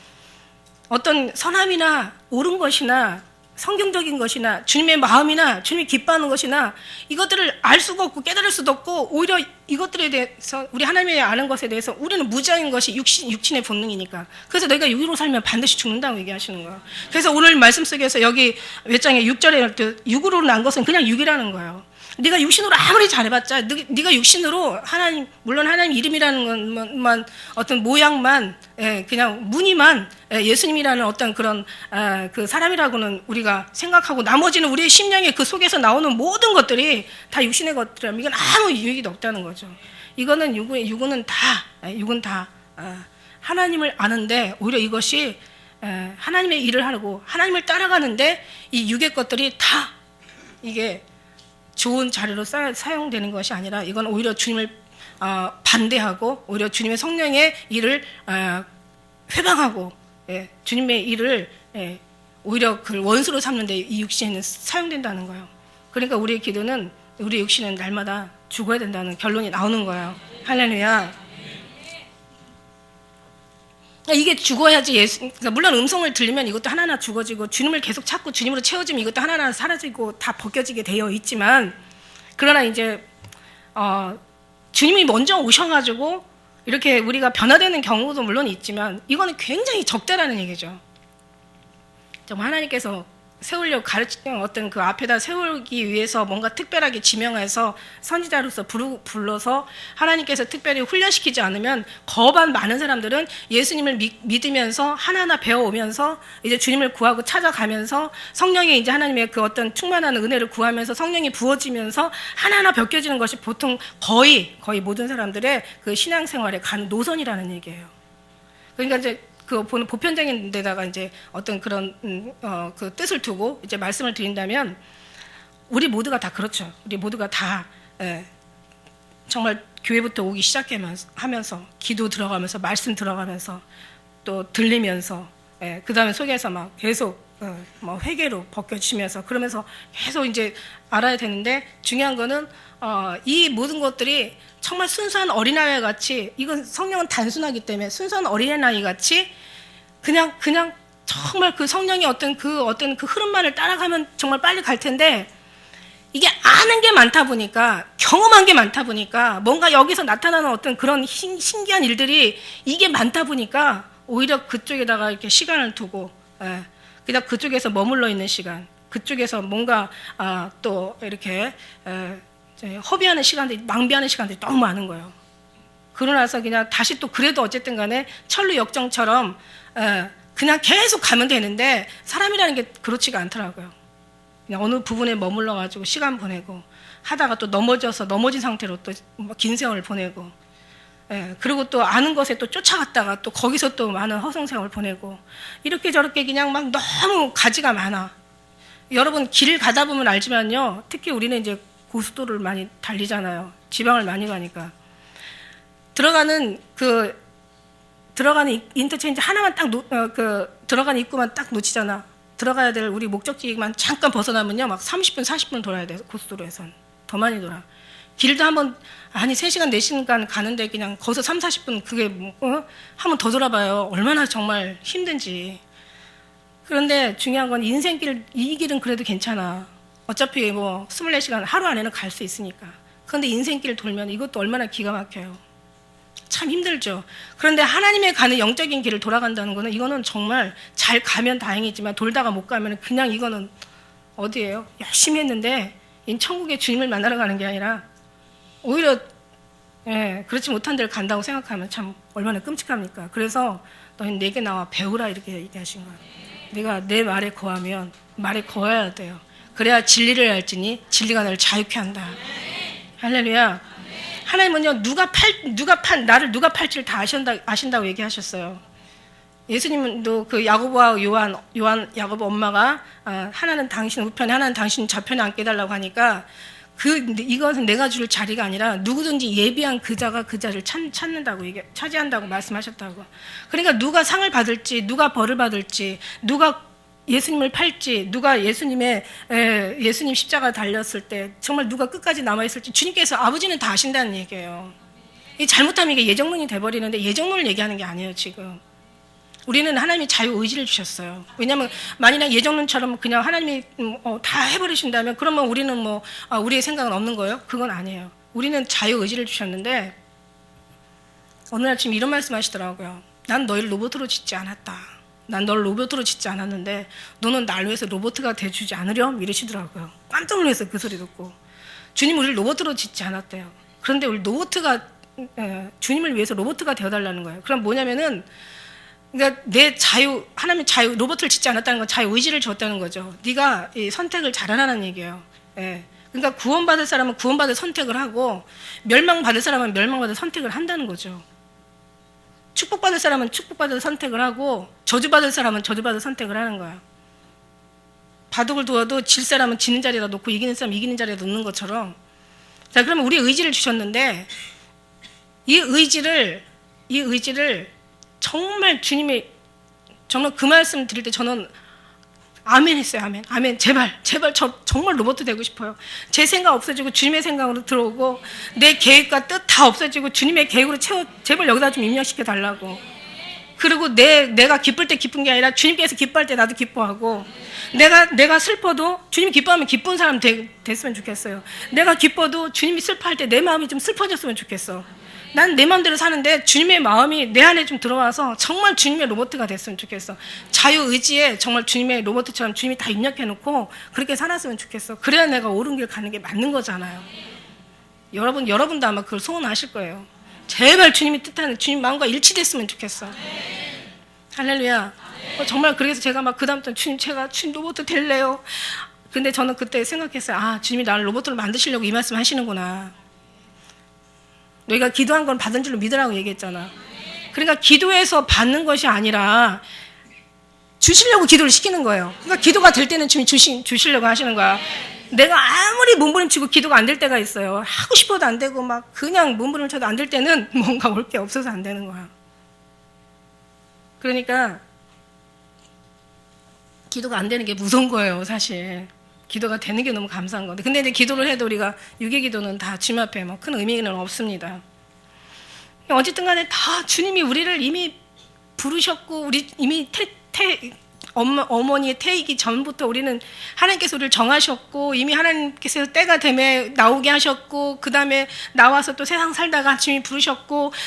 어떤 선함이나 옳은 것이나 성경적인 것이나 주님의 마음이나 주님이 기뻐하는 것이나 이것들을 알 수가 없고 깨달을 수도 없고, 오히려 이것들에 대해서 우리 하나님의 아는 것에 대해서 우리는 무지한 것이 육신의 본능이니까. 그래서 너희가 육으로 살면 반드시 죽는다고 얘기하시는 거예요. 그래서 오늘 말씀 속에서 여기 몇 장에 6절에 육으로 난 것은 그냥 육이라는 거예요. 네가 육신으로 아무리 잘해봤자 네가 육신으로 하나님, 물론 하나님 이름이라는 것만 어떤 모양만 그냥 무늬만 예수님이라는 어떤 그런 그 사람이라고는 우리가 생각하고, 나머지는 우리의 심령의 그 속에서 나오는 모든 것들이 다 육신의 것들이라면 이건 아무 유익이 없다는 거죠. 이거는 육은 다 하나님을 아는데, 오히려 이것이 하나님의 일을 하고 하나님을 따라가는데 이 육의 것들이 다 이게 좋은 자료로 사용되는 것이 아니라 이건 오히려 주님을 반대하고 오히려 주님의 성령의 일을 회방하고 주님의 일을 오히려 그 원수로 삼는 데 이 육신은 사용된다는 거예요. 그러니까 우리의 기도는, 우리 육신은 날마다 죽어야 된다는 결론이 나오는 거예요. 할렐루야. 이게 죽어야지 그러니까 물론 음성을 들리면 이것도 하나하나 죽어지고 주님을 계속 찾고 주님으로 채워지면 이것도 하나하나 사라지고 다 벗겨지게 되어 있지만, 그러나 이제 주님이 먼저 오셔가지고 이렇게 우리가 변화되는 경우도 물론 있지만 이거는 굉장히 적다라는 얘기죠. 정말 하나님께서 세우려고 가르치는 어떤 그 앞에다 세우기 위해서 뭔가 특별하게 지명해서 선지자로서 불러서 하나님께서 특별히 훈련시키지 않으면 거반 많은 사람들은 예수님을 믿으면서 하나하나 배워오면서 이제 주님을 구하고 찾아가면서 성령의 이제 하나님의 그 어떤 충만한 은혜를 구하면서 성령이 부어지면서 하나하나 벗겨지는 것이 보통 거의 모든 사람들의 그 신앙생활에 가는 노선이라는 얘기예요. 그러니까 이제 그 보편적인 데다가 이제 어떤 그런 그 뜻을 두고 이제 말씀을 드린다면, 우리 모두가 다 그렇죠. 우리 모두가 다 정말 교회부터 오기 시작하면서 기도 들어가면서 말씀 들어가면서 또 들리면서 그 다음에 속에서 막 계속 뭐 회개로 벗겨지면서 그러면서 계속 이제 알아야 되는데, 중요한 거는 이 모든 것들이 정말 순수한 어린아이 같이, 이건 성령은 단순하기 때문에 순수한 어린아이 같이 그냥 정말 그 성령의 어떤 그 흐름만을 따라가면 정말 빨리 갈 텐데, 이게 아는 게 많다 보니까, 경험한 게 많다 보니까, 뭔가 여기서 나타나는 어떤 그런 신기한 일들이 이게 많다 보니까 오히려 그쪽에다가 이렇게 시간을 두고 그냥 그쪽에서 머물러 있는 시간, 그쪽에서 뭔가 또 이렇게 허비하는 시간들이, 낭비하는 시간들이 너무 많은 거예요. 그러나서 그냥 다시 또 그래도 어쨌든 간에 천루 역정처럼 그냥 계속 가면 되는데, 사람이라는 게 그렇지가 않더라고요. 그냥 어느 부분에 머물러 가지고 시간 보내고 하다가 또 넘어진 상태로 또 긴 세월을 보내고, 그리고 또 아는 것에 또 쫓아갔다가 또 거기서 또 많은 허송세월을 보내고, 이렇게 저렇게 그냥 막 너무 가지가 많아. 여러분 길 가다 보면 알지만요, 특히 우리는 이제 고속도로를 많이 달리잖아요. 지방을 많이 가니까. 들어가는 인터체인지 하나만 딱 들어가는 입구만 딱 놓치잖아. 들어가야 될 우리 목적지만 잠깐 벗어나면요, 막 30분, 40분 돌아야 돼. 고속도로에선 더 많이 돌아. 길도 한번 3시간, 4시간 가는데 그냥 거기서 3, 40분 그게 한번 더 돌아봐요. 얼마나 정말 힘든지. 그런데 중요한 건 인생길, 이 길은 그래도 괜찮아. 어차피 뭐 24시간 하루 안에는 갈 수 있으니까. 그런데 인생길 돌면 이것도 얼마나 기가 막혀요. 참 힘들죠. 그런데 하나님의 가는 영적인 길을 돌아간다는 거는 이거는 정말 잘 가면 다행이지만 돌다가 못 가면 그냥 이거는 어디예요? 열심히 했는데 이 천국의 주님을 만나러 가는 게 아니라 오히려 그렇지 못한 데를 간다고 생각하면 참 얼마나 끔찍합니까? 그래서 너희는 내게 나와 배우라 이렇게 얘기하신 거예요. 네가 내 말에 거하면 말에 거해야 돼요. 그래야 진리를 알지니 진리가 너를 자유케 한다. 할렐루야. 하나님은요, 나를 누가 팔지를 다 아신다고 얘기하셨어요. 예수님도 그 야고보와 야고보 엄마가 하나는 당신 우편에 하나는 당신 좌편에 앉게 해달라고 하니까 이것은 내가 줄 자리가 아니라 누구든지 예비한 그자가 그 자리를 차지한다고 말씀하셨다고. 그러니까 누가 상을 받을지, 누가 벌을 받을지, 누가 예수님을 팔지, 누가 예수님 십자가 달렸을 때 정말 누가 끝까지 남아있을지 주님께서 아버지는 다 아신다는 얘기예요. 이 잘못하면 이게 예정론이 돼버리는데 예정론을 얘기하는 게 아니에요. 지금 우리는 하나님이 자유의지를 주셨어요. 왜냐하면 만약에 예정론처럼 그냥 하나님이 다 해버리신다면 그러면 우리는 우리의 생각은 없는 거예요? 그건 아니에요. 우리는 자유의지를 주셨는데 어느 날 지금 이런 말씀 하시더라고요. 난 너희를 로봇으로 짓지 않았다. 난 널 로봇으로 짓지 않았는데 너는 날 위해서 로봇가 돼주지 않으렴? 이러시더라고요. 깜짝 놀랐어요. 그 소리 듣고. 주님 우리를 로봇으로 짓지 않았대요. 그런데 우리 주님을 위해서 로봇가 되어달라는 거예요. 그럼 뭐냐면은 그러니까 하나님 로봇을 짓지 않았다는 건 자유의지를 줬다는 거죠. 네가 이 선택을 잘하라는 얘기예요. 그러니까 구원받을 사람은 구원받을 선택을 하고 멸망받을 사람은 멸망받을 선택을 한다는 거죠. 축복받을 사람은 축복받을 선택을 하고 저주받을 사람은 저주받을 선택을 하는 거야. 바둑을 두어도 질 사람은 지는 자리에다 놓고 이기는 사람은 이기는 자리에다 놓는 것처럼. 자, 그러면 우리 의지를 주셨는데 이 의지를 정말 주님이 정말 그 말씀 드릴 때 저는 아멘 했어요. 아멘. 제발 저 정말 로봇 되고 싶어요. 제 생각 없어지고 주님의 생각으로 들어오고 내 계획과 뜻 다 없어지고 주님의 계획으로 제발 여기다 좀 입력시켜 달라고. 그리고 내가 기쁠 때 기쁜 게 아니라 주님께서 기뻐할 때 나도 기뻐하고 내가 슬퍼도 주님이 기뻐하면 기쁜 사람 됐으면 좋겠어요. 내가 기뻐도 주님이 슬퍼할 때 내 마음이 좀 슬퍼졌으면 좋겠어. 난 내 마음대로 사는데 주님의 마음이 내 안에 좀 들어와서 정말 주님의 로봇가 됐으면 좋겠어. 자유의지에 정말 주님의 로봇처럼 주님이 다 입력해놓고 그렇게 살았으면 좋겠어. 그래야 내가 옳은 길 가는 게 맞는 거잖아요. 여러분도 아마 그걸 소원하실 거예요. 제발 주님이 뜻하는 주님 마음과 일치됐으면 좋겠어. 할렐루야. 정말 그래서 제가 막 그 다음부터 제가 주님 로봇 될래요. 근데 저는 그때 생각했어요. 주님이 나를 로봇으로 만드시려고 이 말씀 하시는구나. 너희가 기도한 건 받은 줄로 믿으라고 얘기했잖아. 그러니까 기도해서 받는 것이 아니라 주시려고 기도를 시키는 거예요. 그러니까 기도가 될 때는 주님이 주시려고 하시는 거야. 내가 아무리 몸부림치고 기도가 안 될 때가 있어요. 하고 싶어도 안 되고 막 그냥 몸부림쳐도 안 될 때는 뭔가 올 게 없어서 안 되는 거야. 그러니까 기도가 안 되는 게 무서운 거예요, 사실. 기도가 되는 게 너무 감사한 건데. 근데 이제 기도를 해도 우리가 육의 기도는 다 주님 앞에 큰 의미는 없습니다. 어쨌든 간에 다 주님이 우리를 이미 부르셨고, 우리 이미 어머니의 태이기 전부터 우리는 하나님께서 우리를 정하셨고, 이미 하나님께서 때가 되면 나오게 하셨고, 그 다음에 나와서 또 세상 살다가 주님이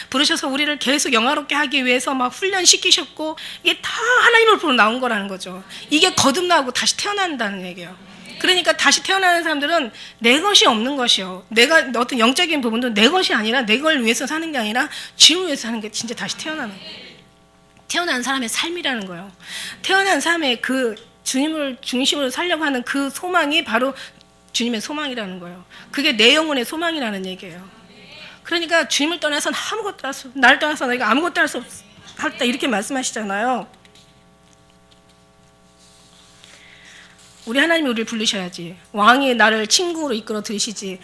부르셔서 우리를 계속 영화롭게 하기 위해서 막 훈련시키셨고, 이게 다 하나님을 보러 나온 거라는 거죠. 이게 거듭나고 다시 태어난다는 얘기예요. 그러니까 다시 태어나는 사람들은 내 것이 없는 것이요. 내가 어떤 영적인 부분도 내 것이 아니라 내 걸 위해서 사는 게 아니라 주님을 위해서 사는 게 진짜 다시 태어나는 거예요. 태어난 사람의 삶이라는 거예요. 태어난 삶에 그 주님을 중심으로 살려고 하는 그 소망이 바로 주님의 소망이라는 거예요. 그게 내 영혼의 소망이라는 얘기예요. 그러니까 주님을 떠나서 나를 떠나서 너희가 아무것도 할 수 없다 이렇게 말씀하시잖아요. 우리 하나님이 우리를 부르셔야지. 왕이 나를 친구로 이끌어 들으시지.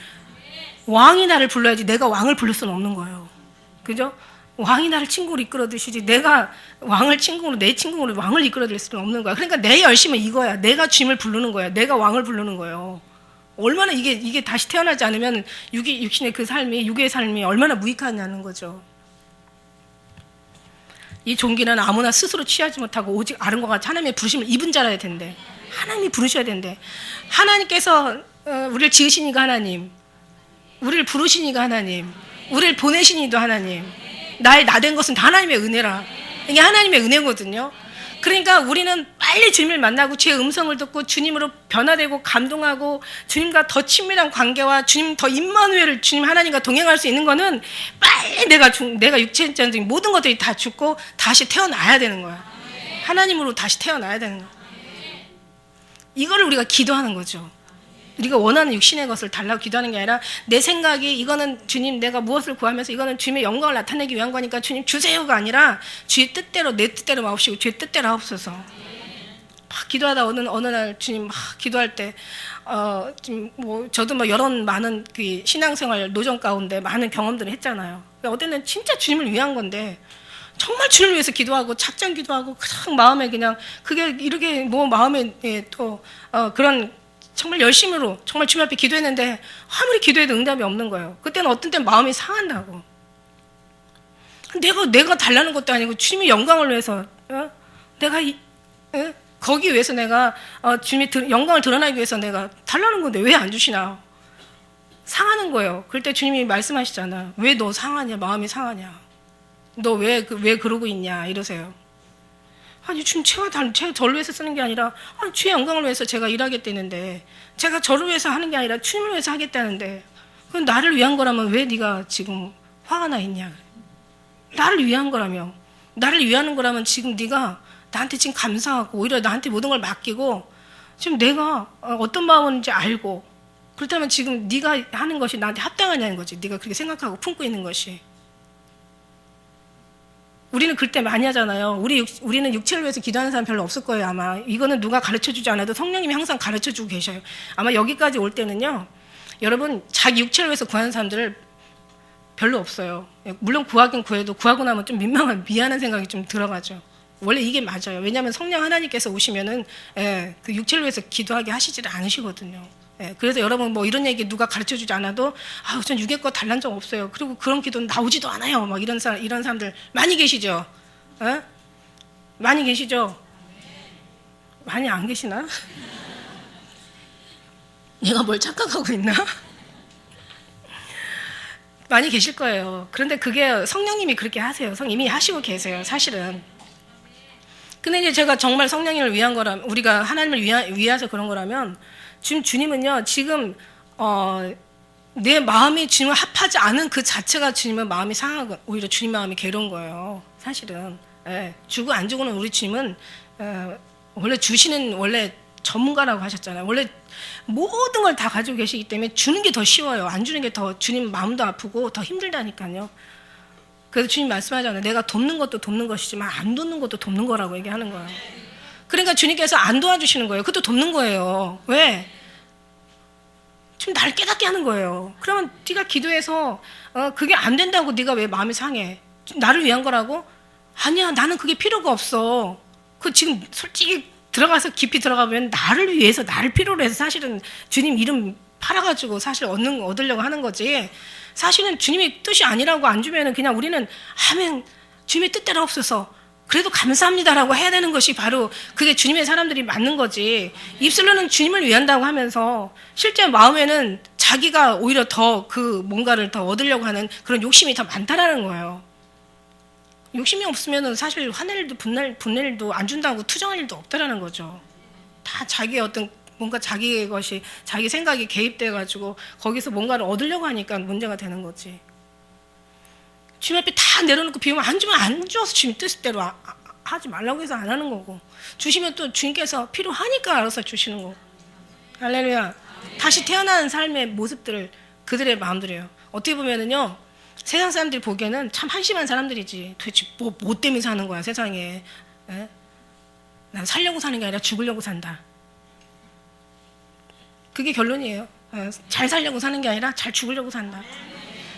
왕이 나를 불러야지 내가 왕을 부를 수는 없는 거예요. 그죠? 왕이 나를 친구로 이끌어 드시지 내가 왕을 친구로 내 친구로 왕을 이끌어 들 수는 없는 거야. 그러니까 내 열심은 이거야. 내가 주님을 부르는 거야. 내가 왕을 부르는 거예요. 얼마나 이게 다시 태어나지 않으면 육신의 그 삶이 육의 삶이 얼마나 무익하냐는 거죠. 이 종기는 아무나 스스로 취하지 못하고 오직 아름과 같이 하나님의 부르심을 입은 자라야 된대. 하나님이 부르셔야 된대. 하나님께서 우리를 지으시니까 하나님, 우리를 부르시니까 하나님, 우리를 보내시니도 하나님. 나의 나된 것은 다 하나님의 은혜라. 이게 하나님의 은혜거든요. 그러니까 우리는 빨리 주님을 만나고 주의 음성을 듣고 주님으로 변화되고 감동하고 주님과 더 친밀한 관계와 주님 더 임마누엘을 주님 하나님과 동행할 수 있는 거는 빨리 내가 육체적인 모든 것들이 다 죽고 다시 태어나야 되는 거야. 하나님으로 다시 태어나야 되는 거야. 이거를 우리가 기도하는 거죠. 우리가 원하는 육신의 것을 달라고 기도하는 게 아니라 내 생각이 이거는 주님 내가 무엇을 구하면서 이거는 주님의 영광을 나타내기 위한 거니까 주님 주세요가 아니라 주의 뜻대로 내 뜻대로 마옵시고 주의 뜻대로 하옵소서. 막 기도하다 어느 날 주님 막 기도할 때 지금 뭐 저도 뭐 여러 많은 그 신앙생활 노정 가운데 많은 경험들을 했잖아요. 어떤 때는 진짜 주님을 위한 건데 정말 주님을 위해서 기도하고 작정 기도하고 그냥 마음에 그냥 그게 이렇게 뭐 마음에 또 그런 정말 열심으로 정말 주님 앞에 기도했는데 아무리 기도해도 응답이 없는 거예요. 그때는 어떤 때는 마음이 상한다고. 내가 달라는 것도 아니고 주님의 영광을 위해서 내가 거기 위해서 내가 주님의 영광을 드러나기 위해서 내가 달라는 건데 왜 안 주시나. 상하는 거예요. 그럴 때 주님이 말씀하시잖아. 왜 너 상하냐, 마음이 상하냐, 너 왜 그러고 있냐 이러세요. 아니 주님 제가 저를 위해서 쓰는 게 아니라 주의 영광을 위해서 제가 일하겠다는데, 제가 저를 위해서 하는 게 아니라 주님을 위해서 하겠다는데 그건 나를 위한 거라면 왜 네가 지금 화가 나 있냐. 나를 위한 거라며, 나를 위하는 거라면 지금 네가 나한테 지금 감사하고 오히려 나한테 모든 걸 맡기고 지금 내가 어떤 마음인지 알고 그렇다면 지금 네가 하는 것이 나한테 합당하냐는 거지. 네가 그렇게 생각하고 품고 있는 것이. 우리는 그때 많이 하잖아요. 우리는 육체를 위해서 기도하는 사람 별로 없을 거예요, 아마. 이거는 누가 가르쳐주지 않아도 성령님이 항상 가르쳐주고 계셔요. 아마 여기까지 올 때는요, 여러분, 자기 육체를 위해서 구하는 사람들 별로 없어요. 물론 구하긴 구해도 구하고 나면 좀 미안한 생각이 좀 들어가죠. 원래 이게 맞아요. 왜냐하면 성령 하나님께서 오시면은, 그 육체를 위해서 기도하게 하시지를 않으시거든요. 그래서 여러분 뭐 이런 얘기 누가 가르쳐주지 않아도 전 육의 거 달란 적 없어요. 그리고 그런 기도는 나오지도 않아요. 막 이런 사람들 많이 계시죠? 많이 계시죠? 많이 안 계시나? 내가 뭘 착각하고 있나? 많이 계실 거예요. 그런데 그게 성령님이 그렇게 하세요. 이미 하시고 계세요, 사실은. 근데 이제 제가 정말 성령님을 위한 거라면, 우리가 하나님을 위해서 그런 거라면, 지금 주님은요, 지금 내 마음이 주님을 합하지 않은 그 자체가 주님의 마음이 상하고 오히려 주님 마음이 괴로운 거예요. 사실은. 주고 안 주고는 우리 주님은 원래 주시는 원래 전문가라고 하셨잖아요. 원래 모든 걸 다 가지고 계시기 때문에 주는 게 더 쉬워요. 안 주는 게 더 주님 마음도 아프고 더 힘들다니까요. 그래서 주님 말씀하잖아요. 내가 돕는 것도 돕는 것이지만 안 돕는 것도 돕는 거라고 얘기하는 거예요. 그러니까 주님께서 안 도와주시는 거예요. 그것도 돕는 거예요. 왜? 지금 나를 깨닫게 하는 거예요. 그러면 네가 기도해서 그게 안 된다고 네가 왜 마음이 상해? 나를 위한 거라고? 아니야, 나는 그게 필요가 없어. 그 지금 솔직히 들어가서 깊이 들어가면 나를 위해서, 나를 필요로 해서 사실은 주님 이름 팔아가지고 사실 얻으려고 하는 거지. 사실은 주님의 뜻이 아니라고 안 주면은 그냥 우리는 아멘, 주님의 뜻대로 없어서 그래도 감사합니다라고 해야 되는 것이 바로 그게 주님의 사람들이 맞는 거지. 입술로는 주님을 위한다고 하면서 실제 마음에는 자기가 오히려 더 그 뭔가를 더 얻으려고 하는 그런 욕심이 더 많다라는 거예요. 욕심이 없으면은 사실 화낼 일도 분낼 일도 안 준다고 투정할 일도 없다라는 거죠. 다 자기의 어떤 뭔가 자기의 것이 자기 생각이 개입돼 가지고 거기서 뭔가를 얻으려고 하니까 문제가 되는 거지. 주님 앞에 다 내려놓고 비우면 안 주면 안 줘서 주님 뜻대로 하지 말라고 해서 안 하는 거고, 주시면 또 주님께서 필요하니까 알아서 주시는 거고. 할렐루야. 다시 태어나는 삶의 모습들을 그들의 마음들이에요. 어떻게 보면은요, 세상 사람들이 보기에는 참 한심한 사람들이지. 도대체 뭐 때문에 사는 거야 세상에. 난 살려고 사는 게 아니라 죽으려고 산다. 그게 결론이에요. 잘 살려고 사는 게 아니라 잘 죽으려고 산다.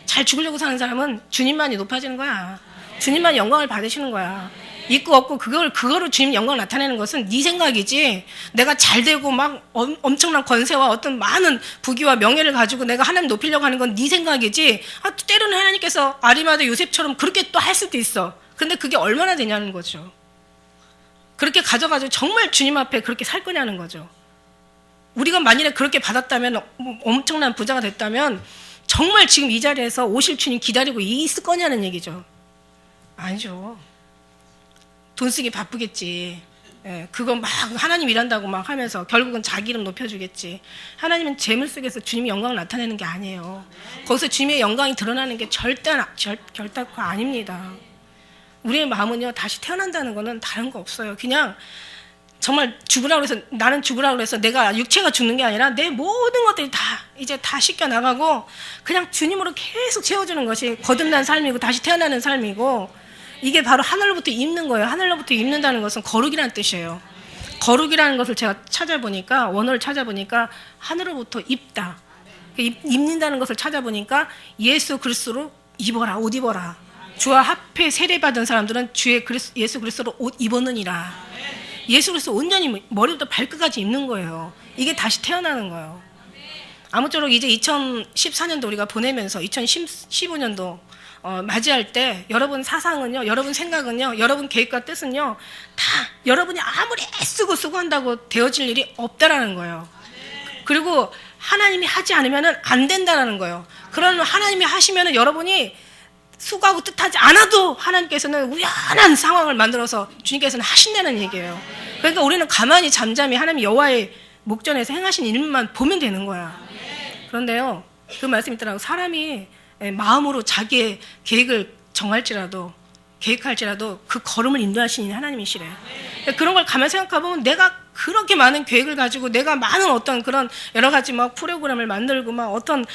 잘 죽으려고 사는 사람은 주님만이 높아지는 거야. 주님만이 영광을 받으시는 거야. 있고 없고 그거로 주님 영광을 나타내는 것은 네 생각이지, 내가 잘 되고 막 엄청난 권세와 어떤 많은 부귀와 명예를 가지고 내가 하나님 높이려고 하는 건 네 생각이지, 때로는 하나님께서 아리마다 요셉처럼 그렇게 또 할 수도 있어. 근데 그게 얼마나 되냐는 거죠. 그렇게 가져가지고 정말 주님 앞에 그렇게 살 거냐는 거죠. 우리가 만일에 그렇게 받았다면, 엄청난 부자가 됐다면 정말 지금 이 자리에서 오실 주님 기다리고 있을 거냐는 얘기죠. 아니죠. 돈 쓰기 바쁘겠지. 그거 막 하나님 일한다고 막 하면서 결국은 자기 이름 높여주겠지. 하나님은 재물 속에서 주님의 영광을 나타내는 게 아니에요. 거기서 주님의 영광이 드러나는 게 결단코 아닙니다. 우리의 마음은요, 다시 태어난다는 거는 다른 거 없어요. 그냥 정말 죽으라고 해서, 나는 죽으라고 해서 내가 육체가 죽는 게 아니라 내 모든 것들이 다 이제 다 씻겨 나가고 그냥 주님으로 계속 채워주는 것이 거듭난 삶이고 다시 태어나는 삶이고, 이게 바로 하늘로부터 입는 거예요. 하늘로부터 입는다는 것은 거룩이라는 뜻이에요. 거룩이라는 것을 제가 찾아보니까, 원어를 찾아보니까 하늘로부터 입다, 입는다는 것을 찾아보니까 예수 그리스도로 입어라, 옷 입어라. 주와 합해 세례받은 사람들은 예수 그리스도로 옷 입었느니라. 예수 그리스도 온전히 머리부터 발끝까지 입는 거예요. 이게 다시 태어나는 거예요. 아무쪼록 이제 2014년도 우리가 보내면서 2015년도 맞이할 때 여러분 사상은요, 여러분 생각은요, 여러분 계획과 뜻은요, 다 여러분이 아무리 애쓰고 한다고 되어질 일이 없다라는 거예요. 그리고 하나님이 하지 않으면 안 된다라는 거예요. 그러면 하나님이 하시면 여러분이 수고하고 뜻하지 않아도 하나님께서는 우연한 상황을 만들어서 주님께서는 하신다는 얘기예요. 그러니까 우리는 가만히 잠잠히 하나님 여호와의 목전에서 행하신 일만 보면 되는 거야. 그런데요, 그 말씀이 있더라고요. 사람이 마음으로 자기의 계획을 계획할지라도 그 걸음을 인도하시는 하나님이시래요. 그런 걸 가만히 생각해보면 내가 그렇게 많은 계획을 가지고 내가 많은 어떤 그런 여러 가지 막 프로그램을 만들고 막 어떤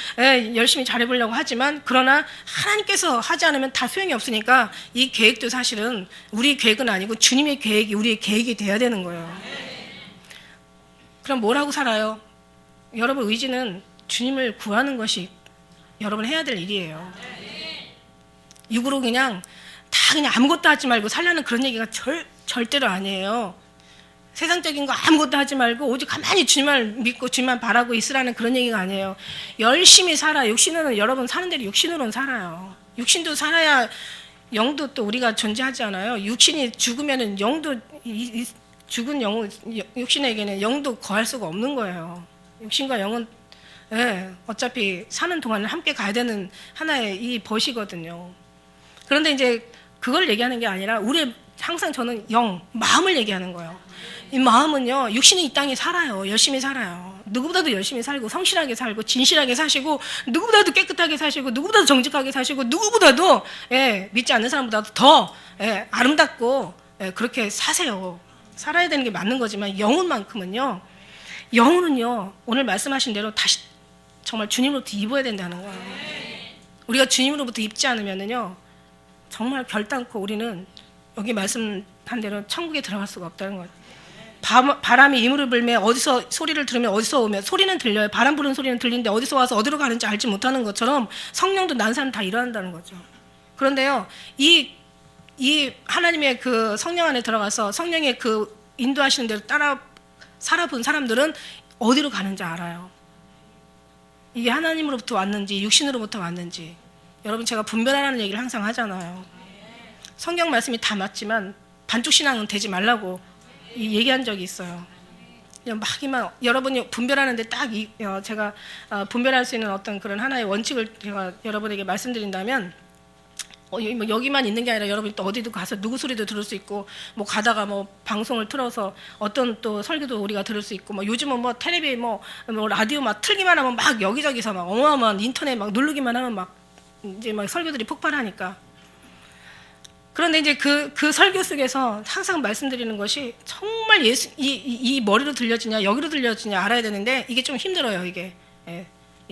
열심히 잘해보려고 하지만, 그러나 하나님께서 하지 않으면 다 소용이 없으니까 이 계획도 사실은 우리 계획은 아니고 주님의 계획이 우리의 계획이 돼야 되는 거예요. 그럼 뭘 하고 살아요? 여러분 의지는 주님을 구하는 것이 여러분 해야 될 일이에요. 육으로 그냥 다 그냥 아무것도 하지 말고 살라는 그런 얘기가 절대로 아니에요. 세상적인 거 아무것도 하지 말고 오직 가만히 주님만 믿고 주님만 바라고 있으라는 그런 얘기가 아니에요. 열심히 살아. 육신으로는 여러분 사는 대로 육신으로는 살아요. 육신도 살아야 영도 또 우리가 존재하잖아요. 육신이 죽으면은 영도 죽은 육신에게는 영도 거할 수가 없는 거예요. 육신과 영은 어차피 사는 동안은 함께 가야 되는 하나의 이 벗이거든요. 그런데 이제 그걸 얘기하는 게 아니라 항상 저는 마음을 얘기하는 거예요. 이 마음은요, 육신이 이 땅에 살아요. 열심히 살아요. 누구보다도 열심히 살고 성실하게 살고 진실하게 사시고 누구보다도 깨끗하게 사시고 누구보다도 정직하게 사시고 누구보다도 믿지 않는 사람보다도 더 아름답고 그렇게 사세요. 살아야 되는 게 맞는 거지만 영혼은요 오늘 말씀하신 대로 다시 정말 주님으로부터 입어야 된다는 거예요. 우리가 주님으로부터 입지 않으면요 정말 결단코 우리는 여기 말씀한 대로 천국에 들어갈 수가 없다는 거예요. 바람이 이물을 불며 어디서 소리를 들으면 어디서 오면 소리는 들려요. 바람 부는 소리는 들리는데 어디서 와서 어디로 가는지 알지 못하는 것처럼 성령도 난 사람 다 일어난다는 거죠. 그런데요, 이 하나님의 그 성령 안에 들어가서 성령의 그 인도하시는 대로 따라 살아본 사람들은 어디로 가는지 알아요. 이게 하나님으로부터 왔는지 육신으로부터 왔는지. 여러분, 제가 분별하라는 얘기를 항상 하잖아요. 성경 말씀이 다 맞지만 반쪽 신앙은 되지 말라고 얘기한 적이 있어요. 그냥 여러분이 분별하는데 딱 제가 분별할 수 있는 어떤 그런 하나의 원칙을 제가 여러분에게 말씀드린다면, 여기만 있는 게 아니라 여러분이 또 어디도 가서 누구 소리도 들을 수 있고, 뭐 가다가 뭐 방송을 틀어서 어떤 또 설교도 우리가 들을 수 있고, 요즘은 뭐 텔레비 뭐 라디오 막 틀기만 하면 막 여기저기서 막 어마어마한 인터넷 막 누르기만 하면 막 이제 막 설교들이 폭발하니까. 그런데 이제 그 설교 속에서 항상 말씀드리는 것이 정말 이 머리로 들려지냐 여기로 들려지냐 알아야 되는데, 이게 좀 힘들어요. 이게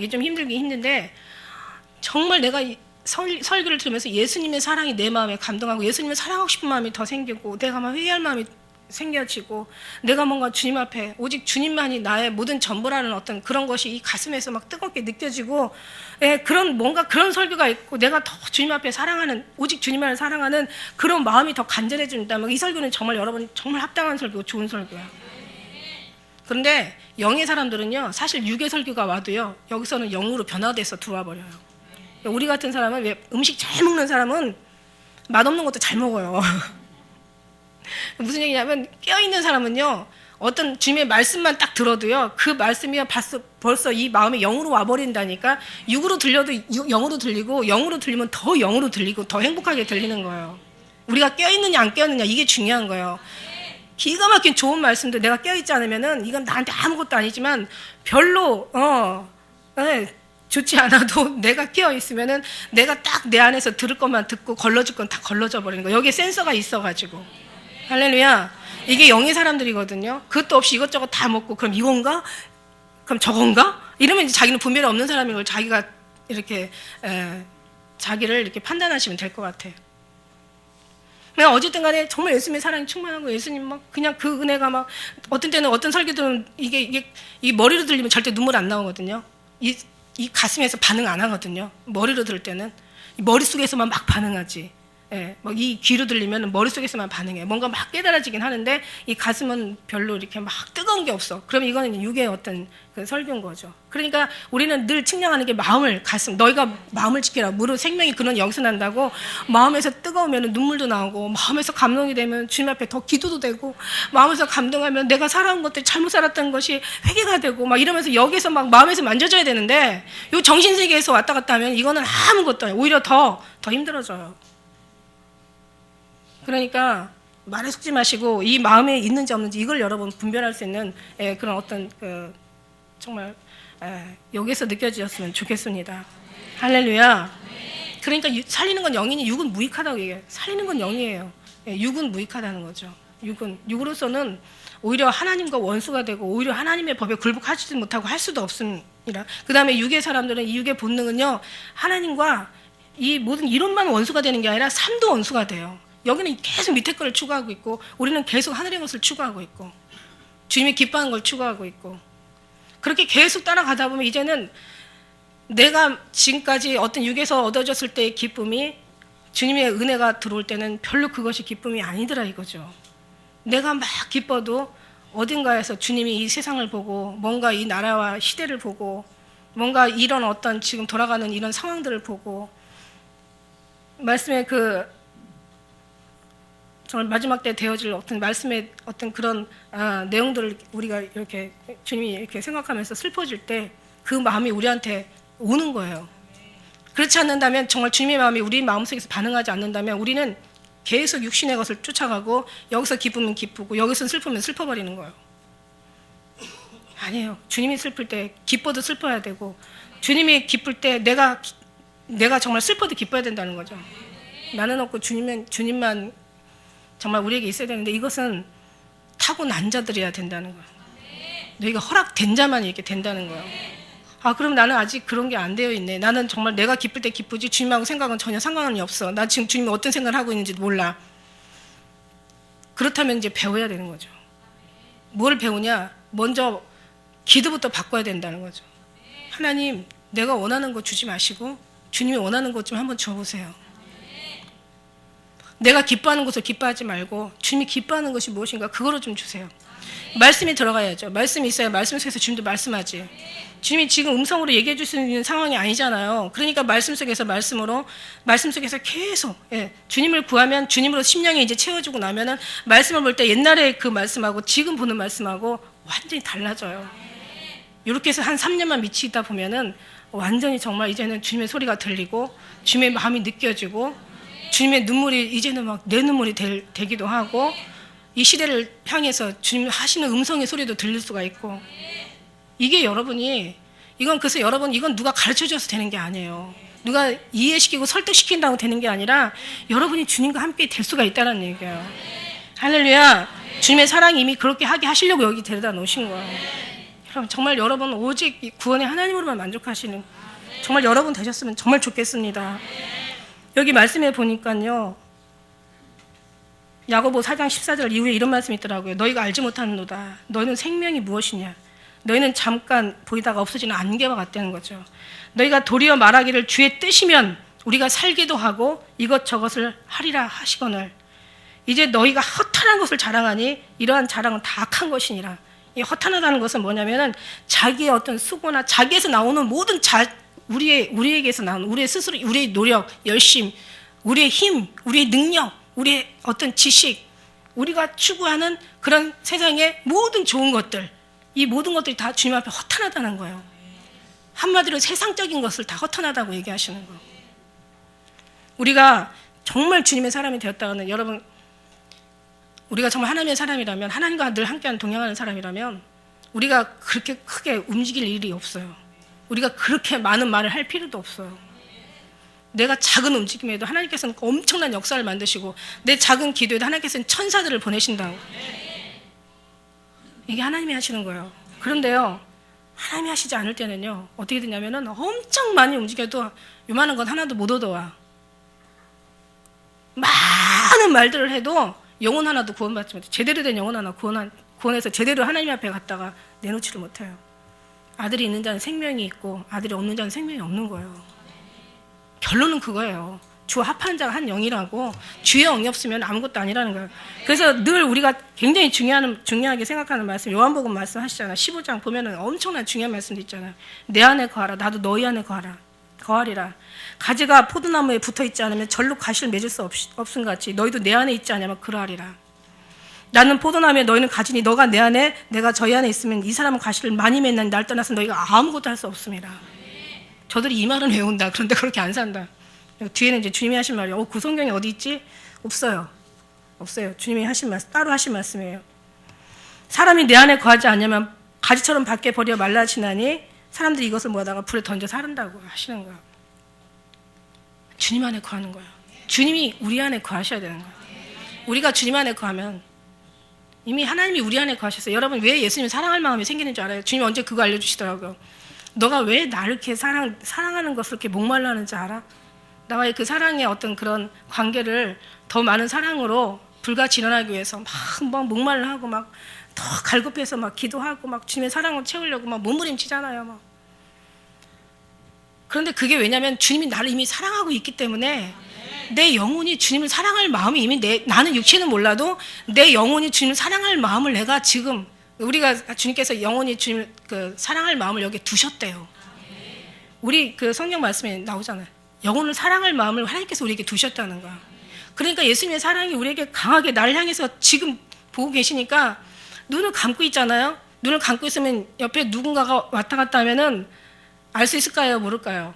좀 힘들긴 힘든데, 정말 내가 설교를 들으면서 예수님의 사랑이 내 마음에 감동하고 예수님을 사랑하고 싶은 마음이 더 생기고 내가 막 회개할 마음이 생겨지고 내가 뭔가 주님 앞에 오직 주님만이 나의 모든 전부라는 어떤 그런 것이 이 가슴에서 막 뜨겁게 느껴지고 그런 뭔가 그런 설교가 있고 내가 더 주님 앞에 사랑하는 오직 주님만을 사랑하는 그런 마음이 더 간절해진다면 이 설교는 정말 여러분이 정말 합당한 설교고 좋은 설교야. 그런데 영의 사람들은요 사실 육의 설교가 와도요 여기서는 영으로 변화돼서 들어와 버려요. 우리 같은 사람은 왜 음식 잘 먹는 사람은 맛없는 것도 잘 먹어요. 무슨 얘기냐면 깨어있는 사람은요 어떤 주님의 말씀만 딱 들어도요 그 말씀이 벌써 이 마음에 영으로 와버린다니까. 육으로 들려도 영으로 들리고 영으로 들리면 더 영으로 들리고 더 행복하게 들리는 거예요. 우리가 깨어있느냐 안 깨어있느냐 이게 중요한 거예요. 기가 막힌 좋은 말씀도 내가 깨어있지 않으면은 이건 나한테 아무것도 아니지만 별로 좋지 않아도 내가 깨어있으면은 내가 딱 내 안에서 들을 것만 듣고 걸러줄 건 다 걸러져 버리는 거예요. 여기에 센서가 있어가지고. 할렐루야. 이게 영의 사람들이거든요. 그것도 없이 이것저것 다 먹고 그럼 이건가? 그럼 저건가? 이러면 이제 자기는 분별이 없는 사람인 걸 자기가 이렇게 자기를 이렇게 판단하시면 될 것 같아요. 그냥 어쨌든 간에 정말 예수님의 사랑이 충만하고 예수님 막 그냥 그 은혜가 막 어떤 때는 어떤 설교들은 이게 이 머리로 들리면 절대 눈물 안 나오거든요. 이 가슴에서 반응 안 하거든요. 머리로 들을 때는 머릿속에서만 막 반응하지. 막 이 귀로 들리면 머릿속에서만 반응해. 뭔가 막 깨달아지긴 하는데 이 가슴은 별로 이렇게 막 뜨거운 게 없어. 그럼 이거는 육의 어떤 그 설교인 거죠. 그러니까 우리는 늘 측량하는 게 마음을, 가슴. 너희가 마음을 지키라. 무릇 생명이 근원 여기서 난다고. 마음에서 뜨거우면 눈물도 나오고 마음에서 감동이 되면 주님 앞에 더 기도도 되고 마음에서 감동하면 내가 살아온 것들 잘못 살았던 것이 회개가 되고 막 이러면서 여기서 막 마음에서 만져져야 되는데 요 정신세계에서 왔다 갔다 하면 이거는 아무것도 아니에요. 오히려 더 힘들어져요. 그러니까 말에 속지 마시고 이 마음에 있는지 없는지 이걸 여러분 분별할 수 있는 그런 어떤 정말 여기서 느껴지셨으면 좋겠습니다. 할렐루야. 그러니까 살리는 건 영이니 육은 무익하다고 얘기해요. 살리는 건 영이에요. 육은 무익하다는 거죠. 육으로서는 오히려 하나님과 원수가 되고 오히려 하나님의 법에 굴복하지도 못하고 할 수도 없습니다. 그 다음에 육의 사람들은 이 육의 본능은요 하나님과 이 모든 이론만 원수가 되는 게 아니라 삶도 원수가 돼요. 여기는 계속 밑에 거를 추구하고 있고 우리는 계속 하늘의 것을 추구하고 있고 주님이 기뻐하는 걸 추구하고 있고 그렇게 계속 따라가다 보면 이제는 내가 지금까지 어떤 육에서 얻어졌을 때의 기쁨이 주님의 은혜가 들어올 때는 별로 그것이 기쁨이 아니더라 이거죠. 내가 막 기뻐도 어딘가에서 주님이 이 세상을 보고 뭔가 이 나라와 시대를 보고 뭔가 이런 어떤 지금 돌아가는 이런 상황들을 보고 말씀의 정말 마지막 때 되어질 어떤 말씀의 어떤 그런 내용들을 우리가 이렇게 주님이 이렇게 생각하면서 슬퍼질 때 그 마음이 우리한테 오는 거예요. 그렇지 않는다면 정말 주님의 마음이 우리 마음속에서 반응하지 않는다면 우리는 계속 육신의 것을 쫓아가고 여기서 기쁘면 기쁘고 여기서 슬프면 슬퍼버리는 거예요. 아니에요. 주님이 슬플 때 기뻐도 슬퍼야 되고 주님이 기쁠 때 내가 정말 슬퍼도 기뻐야 된다는 거죠. 나는 없고 주님만 정말 우리에게 있어야 되는데 이것은 타고난 자들이어야 된다는 거예요. 너희가 허락된 자만 이렇게 된다는 거예요. 그럼 나는 아직 그런 게 안 되어 있네. 나는 정말 내가 기쁠 때 기쁘지 주님하고 생각은 전혀 상관이 없어. 나 지금 주님이 어떤 생각을 하고 있는지도 몰라. 그렇다면 이제 배워야 되는 거죠. 뭘 배우냐? 먼저 기도부터 바꿔야 된다는 거죠. 하나님, 내가 원하는 거 주지 마시고 주님이 원하는 것 좀 한번 줘보세요. 내가 기뻐하는 것을 기뻐하지 말고 주님이 기뻐하는 것이 무엇인가 그거로 좀 주세요. 말씀이 들어가야죠. 말씀이 있어야 말씀 속에서 주님도 말씀하지. 주님이 지금 음성으로 얘기해 줄 수 있는 상황이 아니잖아요. 그러니까 말씀 속에서 말씀 속에서 계속 주님을 구하면 주님으로 심령이 이제 채워지고 나면은 말씀을 볼 때 옛날에 그 말씀하고 지금 보는 말씀하고 완전히 달라져요. 이렇게 해서 한 3년만 미치다 보면은 완전히 정말 이제는 주님의 소리가 들리고 주님의 마음이 느껴지고 주님의 눈물이 이제는 막 내 눈물이 되기도 하고 이 시대를 향해서 주님 하시는 음성의 소리도 들릴 수가 있고 이게 그래서 여러분 이건 누가 가르쳐줘서 되는 게 아니에요. 누가 이해시키고 설득시킨다고 되는 게 아니라 여러분이 주님과 함께 될 수가 있다는 얘기예요. 할렐루야. 주님의 사랑이 이미 그렇게 하게 하시려고 여기 데려다 놓으신 거예요. 여러분 정말 여러분 오직 구원의 하나님으로만 만족하시는 정말 여러분 되셨으면 정말 좋겠습니다. 여기 말씀해 보니까요. 야고보 4장 14절 이후에 이런 말씀이 있더라고요. 너희가 알지 못하는도다. 너희는 생명이 무엇이냐. 너희는 잠깐 보이다가 없어지는 안개와 같다는 거죠. 너희가 도리어 말하기를 주의 뜻이면 우리가 살기도 하고 이것저것을 하리라 하시거늘 이제 너희가 허탄한 것을 자랑하니 이러한 자랑은 다 악한 것이니라. 이 허탄하다는 것은 뭐냐면은 자기의 어떤 수고나 자기에서 나오는 모든 우리에게서 나오는 우리의 스스로 우리의 노력, 열심, 우리의 힘, 우리의 능력, 우리의 어떤 지식, 우리가 추구하는 그런 세상의 모든 좋은 것들, 이 모든 것들이 다 주님 앞에 허탄하다는 거예요. 한마디로 세상적인 것을 다 허탄하다고 얘기하시는 거예요. 우리가 정말 주님의 사람이 되었다가는 여러분, 우리가 정말 하나님의 사람이라면, 하나님과 늘 함께하는 동행하는 사람이라면 우리가 그렇게 크게 움직일 일이 없어요. 우리가 그렇게 많은 말을 할 필요도 없어요. 내가 작은 움직임에도 하나님께서는 엄청난 역사를 만드시고 내 작은 기도에도 하나님께서는 천사들을 보내신다고. 이게 하나님이 하시는 거예요. 그런데요, 하나님이 하시지 않을 때는요, 어떻게 되냐면은 엄청 많이 움직여도 요만한 건 하나도 못 얻어와. 많은 말들을 해도 영혼 하나도 구원받지 못해. 제대로 된 영혼 하나 구원해서 제대로 하나님 앞에 갔다가 내놓지를 못해요. 아들이 있는 자는 생명이 있고 아들이 없는 자는 생명이 없는 거예요. 결론은 그거예요. 주와 합한 자가 한 영이라고. 주의 영이 없으면 아무것도 아니라는 거예요. 그래서 늘 우리가 굉장히 중요하게 생각하는 말씀, 요한복음 말씀 하시잖아요. 15장 보면은 엄청난 중요한 말씀도 있잖아요. 내 안에 거하라. 나도 너희 안에 거하리라. 가지가 포도나무에 붙어 있지 않으면 절로 가시를 맺을 수 없음 같이 너희도 내 안에 있지 않으면 그러하리라. 나는 포도나무에 너희는 가지니 너가 내 안에 내가 저희 안에 있으면 이 사람은 가시를 많이 맺나니 날 떠나서 너희가 아무것도 할 수 없음이라. 저들이 이 말은 외운다. 그런데 그렇게 안 산다. 뒤에는 이제 주님이 하신 말이에요. 그 성경에 어디 있지? 없어요. 주님이 하신 말씀, 따로 하신 말씀이에요. 사람이 내 안에 거하지 않냐면 가지처럼 밖에 버려 말라지나니 사람들이 이것을 모아다가 불에 던져 사른다고 하시는 거예요. 주님 안에 거하는 거예요. 주님이 우리 안에 거하셔야 되는 거예요. 우리가 주님 안에 거하면 이미 하나님이 우리 안에 거하셨어요. 여러분, 왜 예수님 사랑할 마음이 생기는 줄 알아요? 주님이 언제 그거 알려주시더라고요. 너가 왜 나를 이렇게 사랑하는 것을 이렇게 목말라 하는지 알아? 나와의 그 사랑의 어떤 그런 관계를 더 많은 사랑으로 불같이 일어나기 위해서 막 목말라 하고 막 더 갈급해서 막 기도하고 막 주님의 사랑을 채우려고 막 몸부림치잖아요. 막. 그런데 그게 왜냐면 주님이 나를 이미 사랑하고 있기 때문에 내 영혼이 주님을 사랑할 마음이 이미 나는 육체는 몰라도 내 영혼이 주님을 사랑할 마음을 내가 지금 우리가 주님께서 영혼이 주님을 사랑할 마음을 여기 두셨대요. 우리 그 성경 말씀에 나오잖아요. 영혼을 사랑할 마음을 하나님께서 우리에게 두셨다는 거야. 그러니까 예수님의 사랑이 우리에게 강하게 나를 향해서 지금 보고 계시니까 눈을 감고 있잖아요. 눈을 감고 있으면 옆에 누군가가 왔다 갔다 하면은 알 수 있을까요? 모를까요?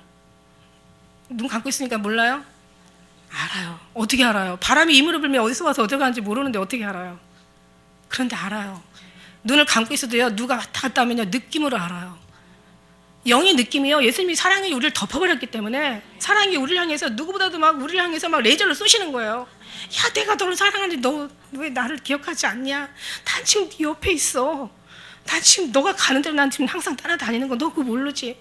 눈 감고 있으니까 몰라요? 알아요. 어떻게 알아요? 바람이 이물을 불면 어디서 와서 어디 가는지 모르는데 어떻게 알아요? 그런데 알아요. 눈을 감고 있어도요, 누가 왔다 갔다 하면요, 느낌으로 알아요. 영의 느낌이요. 예수님이 사랑이 우리를 덮어버렸기 때문에 사랑이 우리를 향해서 누구보다도 막 우리를 향해서 막 레이저를 쏘시는 거예요. 야, 내가 너를 사랑하는데 너 왜 나를 기억하지 않냐? 난 지금 네 옆에 있어. 난 지금 너가 가는 대로 난 지금 항상 따라다니는 거 너 그거 모르지?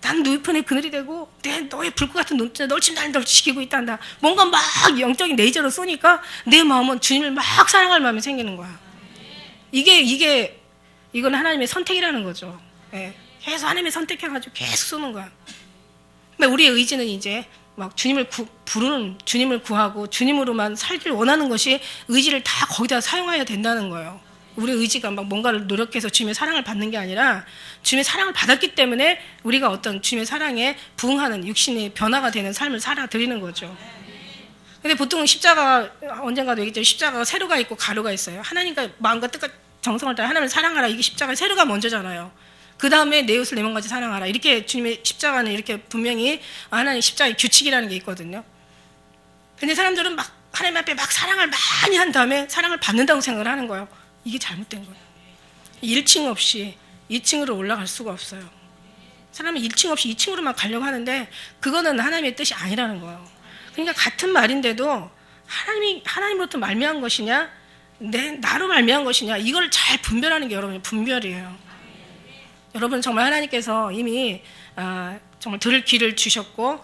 난 누이편에 그늘이 되고 너의 불꽃 같은 눈빛에 널 지금 날 지키고 있단다. 뭔가 막 영적인 레이저를 쏘니까 내 마음은 주님을 막 사랑할 마음이 생기는 거야. 이건 하나님의 선택이라는 거죠. 예. 계속 하나님이 선택해가지고 계속 쏘는 거야. 근데 우리의 의지는 이제 막 주님을 부르는, 주님을 구하고 주님으로만 살길 원하는 것이 의지를 다 거기다 사용해야 된다는 거예요. 우리 의지가 막 뭔가를 노력해서 주님의 사랑을 받는 게 아니라 주님의 사랑을 받았기 때문에 우리가 어떤 주님의 사랑에 부응하는 육신의 변화가 되는 삶을 살아드리는 거죠. 근데 보통 십자가, 언젠가도 얘기했죠. 십자가가 세로가 있고 가로가 있어요. 하나님과 마음과 뜻과 정성을 다해 하나님을 사랑하라. 이게 십자가 세로가 먼저잖아요. 그 다음에 내 이웃을 내 몸같이 사랑하라. 이렇게 주님의 십자가는 이렇게 분명히 하나님 십자가의 규칙이라는 게 있거든요. 근데 사람들은 막 하나님 앞에 막 사랑을 많이 한 다음에 사랑을 받는다고 생각을 하는 거예요. 이게 잘못된 거예요. 1층 없이 2층으로 올라갈 수가 없어요. 사람은 1층 없이 2층으로만 가려고 하는데 그거는 하나님의 뜻이 아니라는 거예요. 그러니까 같은 말인데도 하나님으로부터 말미암은 것이냐, 나로 말미암은 것이냐, 이걸 잘 분별하는 게 여러분의 분별이에요. 여러분 정말 하나님께서 이미 정말 들을 귀를 주셨고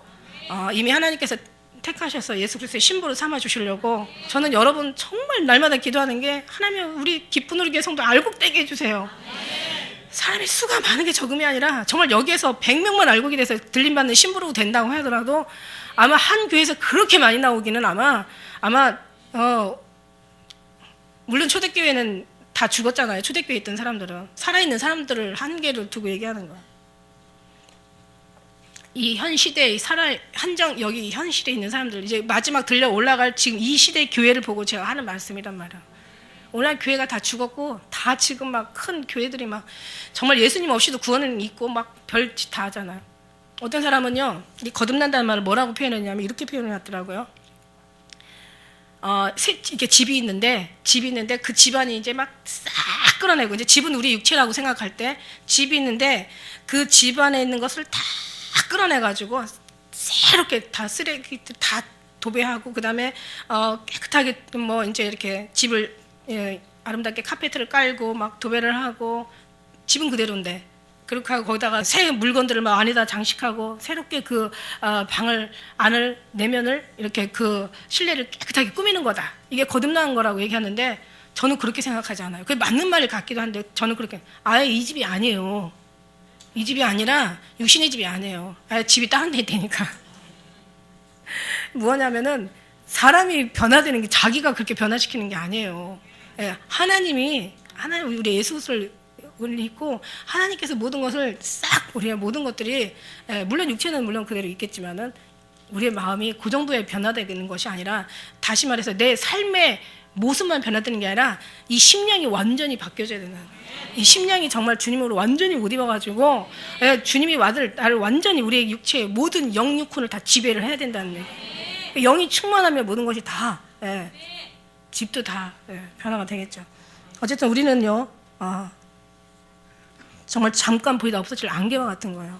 이미 하나님께서 택하셔서 예수 그리스도의 신부로 삼아 주시려고 저는 여러분 정말 날마다 기도하는 게 하나님 우리 기쁜 우리 교회 성도 알곡되게 해주세요. 사람의 수가 많은 게 적음이 아니라 정말 여기에서 100명만 알곡이 돼서 들림받는 신부로 된다고 하더라도 아마 한 교회에서 그렇게 많이 나오기는 아마 물론 초대교회는 다 죽었잖아요. 초대교회에 있던 사람들은 살아있는 사람들을 한계를 두고 얘기하는 거야. 이 현 시대의 여기 현 시대에 있는 사람들 이제 마지막 들려 올라갈 지금 이 시대의 교회를 보고 제가 하는 말씀이란 말이야. 오늘 교회가 다 죽었고 다 지금 막 큰 교회들이 막 정말 예수님 없이도 구원은 있고 막 별짓 다 하잖아요. 어떤 사람은요 이 거듭난다는 말을 뭐라고 표현했냐면 이렇게 표현해놨더라고요. 이게 집이 있는데 그 집안이 이제 막 싹 끌어내고 이제 집은 우리 육체라고 생각할 때 집이 있는데 그 집안에 있는 것을 다 끌어내가지고 새롭게 다 쓰레기들 다 도배하고 그 다음에 깨끗하게 뭐 이제 이렇게 집을 아름답게 카페트를 깔고 막 도배를 하고 집은 그대로인데 그렇게 하고 거기다가 새 물건들을 막 안에다 장식하고 새롭게 그 안을 내면을 이렇게 그 실내를 깨끗하게 꾸미는 거다. 이게 거듭나는 거라고 얘기하는데 저는 그렇게 생각하지 않아요. 그게 맞는 말 같기도 한데 저는 그렇게 아예 이 집이 아니에요. 이 집이 아니라 육신의 집이 아니에요. 아예 집이 다른 데 있다니까. 뭐냐면은 사람이 변화되는 게 자기가 그렇게 변화시키는 게 아니에요. 하나님 우리 예수를 있고 하나님께서 모든 것을 싹 우리의 모든 것들이 물론 육체는 물론 그대로 있겠지만은 우리의 마음이 그 정도에 변화되는 것이 아니라 다시 말해서 내 삶의 모습만 변화되는 게 아니라 이 심령이 완전히 바뀌어져야 되는 이 심령이 정말 주님으로 완전히 못 입어가지고 주님이 나를 완전히 우리의 육체의 모든 영육혼을 다 지배를 해야 된다는 얘기. 영이 충만하면 모든 것이 다 집도 다 변화가 되겠죠. 어쨌든 우리는요 정말 잠깐 보이다 없어질 안개와 같은 거예요.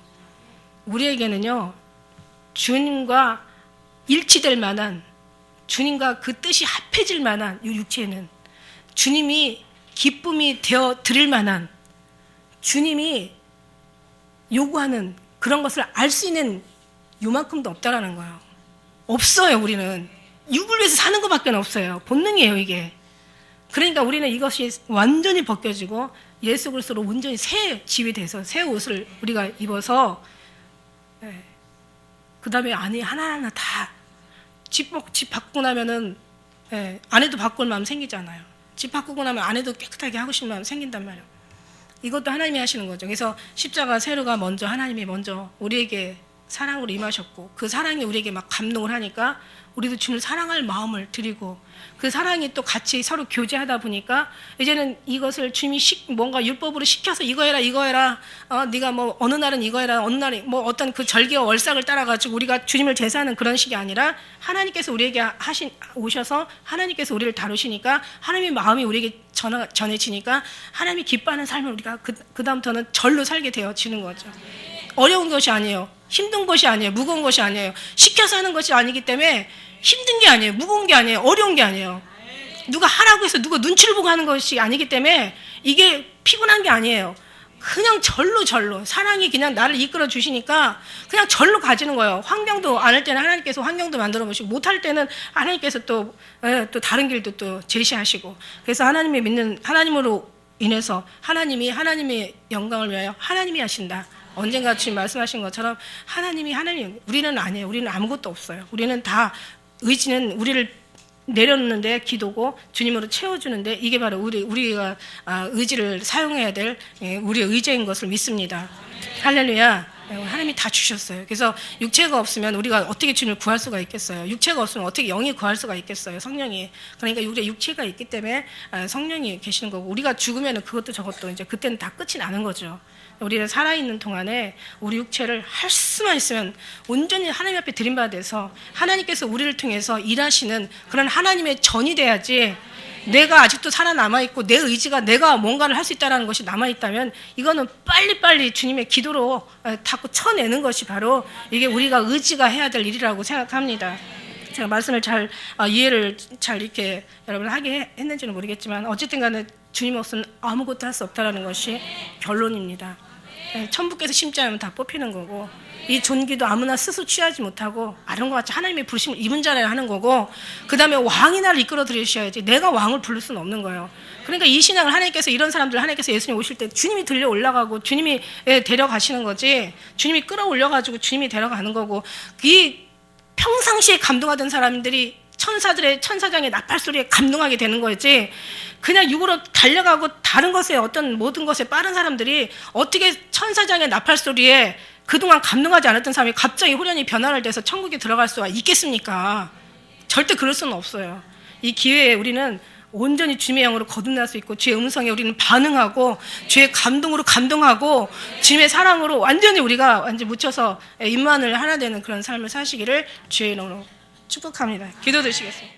우리에게는요 주님과 일치될 만한 주님과 그 뜻이 합해질 만한 이 육체는 주님이 기쁨이 되어 드릴 만한 주님이 요구하는 그런 것을 알 수 있는 요만큼도 없다라는 거예요. 없어요. 우리는 육을 위해서 사는 것밖에 없어요. 본능이에요 이게. 그러니까 우리는 이것이 완전히 벗겨지고 예수 그리스도로 온전히 새 집이 돼서 새 옷을 우리가 입어서 그 다음에 안에 하나하나 다 집 바꾸고 나면은 안에도 바꿀 마음 생기잖아요. 집 바꾸고 나면 안에도 깨끗하게 하고 싶은 마음 생긴단 말이에요. 이것도 하나님이 하시는 거죠. 그래서 십자가 세례가 먼저 하나님이 먼저 우리에게 사랑으로 임하셨고 그 사랑이 우리에게 막 감동을 하니까 우리도 주님을 사랑할 마음을 드리고 그 사랑이 또 같이 서로 교제하다 보니까 이제는 이것을 주님이 뭔가 율법으로 시켜서 이거 해라 네가 뭐 어느 날은 이거 해라 어느 날에 뭐 어떤 그 절기와 월삭을 따라가지고 우리가 주님을 제사하는 그런 식이 아니라 하나님께서 우리에게 오셔서 하나님께서 우리를 다루시니까 하나님의 마음이 우리에게 전해지니까 하나님이 기뻐하는 삶을 우리가 그 다음부터는 절로 살게 되어지는 거죠. 어려운 것이 아니에요. 힘든 것이 아니에요. 무거운 것이 아니에요. 시켜서 하는 것이 아니기 때문에 힘든 게 아니에요. 무거운 게 아니에요. 어려운 게 아니에요. 누가 하라고 해서 누가 눈치를 보고 하는 것이 아니기 때문에 이게 피곤한 게 아니에요. 그냥 절로 사랑이 그냥 나를 이끌어 주시니까 그냥 절로 가지는 거예요. 환경도 안 할 때는 하나님께서 환경도 만들어 보시고 못할 때는 하나님께서 또 다른 길도 또 제시하시고 그래서 하나님이 믿는 하나님으로 인해서 하나님의 영광을 위하여 하나님이 하신다. 언젠가 주님 말씀하신 것처럼 우리는 아니에요. 우리는 아무것도 없어요. 우리는 다 의지는 우리를 내려놓는데 기도고 주님으로 채워주는데 이게 바로 우리가 의지를 사용해야 될 우리의 의지인 것을 믿습니다. 할렐루야. 하나님이 다 주셨어요. 그래서 육체가 없으면 우리가 어떻게 주님을 구할 수가 있겠어요. 육체가 없으면 어떻게 영이 구할 수가 있겠어요. 성령이. 그러니까 우리의 육체가 있기 때문에 성령이 계시는 거고 우리가 죽으면 그것도 저것도 이제 그때는 다 끝이 나는 거죠. 우리는 살아있는 동안에 우리 육체를 할 수만 있으면 온전히 하나님 앞에 드림받아서 하나님께서 우리를 통해서 일하시는 그런 하나님의 전이 돼야지 내가 아직도 살아남아있고 내 의지가 내가 뭔가를 할 수 있다는 것이 남아있다면 이거는 빨리빨리 주님의 기도로 닫고 쳐내는 것이 바로 이게 우리가 의지가 해야 될 일이라고 생각합니다. 제가 말씀을 이해를 잘 이렇게 여러분 하게 했는지는 모르겠지만 어쨌든 간에 주님 없으면 아무것도 할 수 없다는 것이 결론입니다. 천부께서 심지 않으면 다 뽑히는 거고, 이 존귀도 아무나 스스로 취하지 못하고 아름과 같이 하나님의 부르심을 입은 자라야 하는 거고, 그 다음에 왕이 나를 이끌어 들으셔야지 내가 왕을 부를 수는 없는 거예요. 그러니까 이 신앙을 하나님께서, 이런 사람들 하나님께서 예수님 오실 때 주님이 들려 올라가고 주님이 데려가시는 거지, 주님이 끌어올려가지고 주님이 데려가는 거고, 이 평상시에 감동하던 사람들이 천사장의 나팔 소리에 감동하게 되는 거지, 그냥 육으로 달려가고 다른 것에, 어떤 모든 것에 빠른 사람들이 어떻게 천사장의 나팔 소리에 그동안 감동하지 않았던 사람이 갑자기 후련히 변화를 돼서 천국에 들어갈 수가 있겠습니까? 절대 그럴 수는 없어요. 이 기회에 우리는 온전히 주님의 영으로 거듭날 수 있고, 주의 음성에 우리는 반응하고, 주의 감동으로 감동하고, 주님의 사랑으로 완전히 우리가 완전히 묻혀서 임만을 하나 되는 그런 삶을 사시기를 주의 이름으로 축복합니다. 기도드리시겠습니다.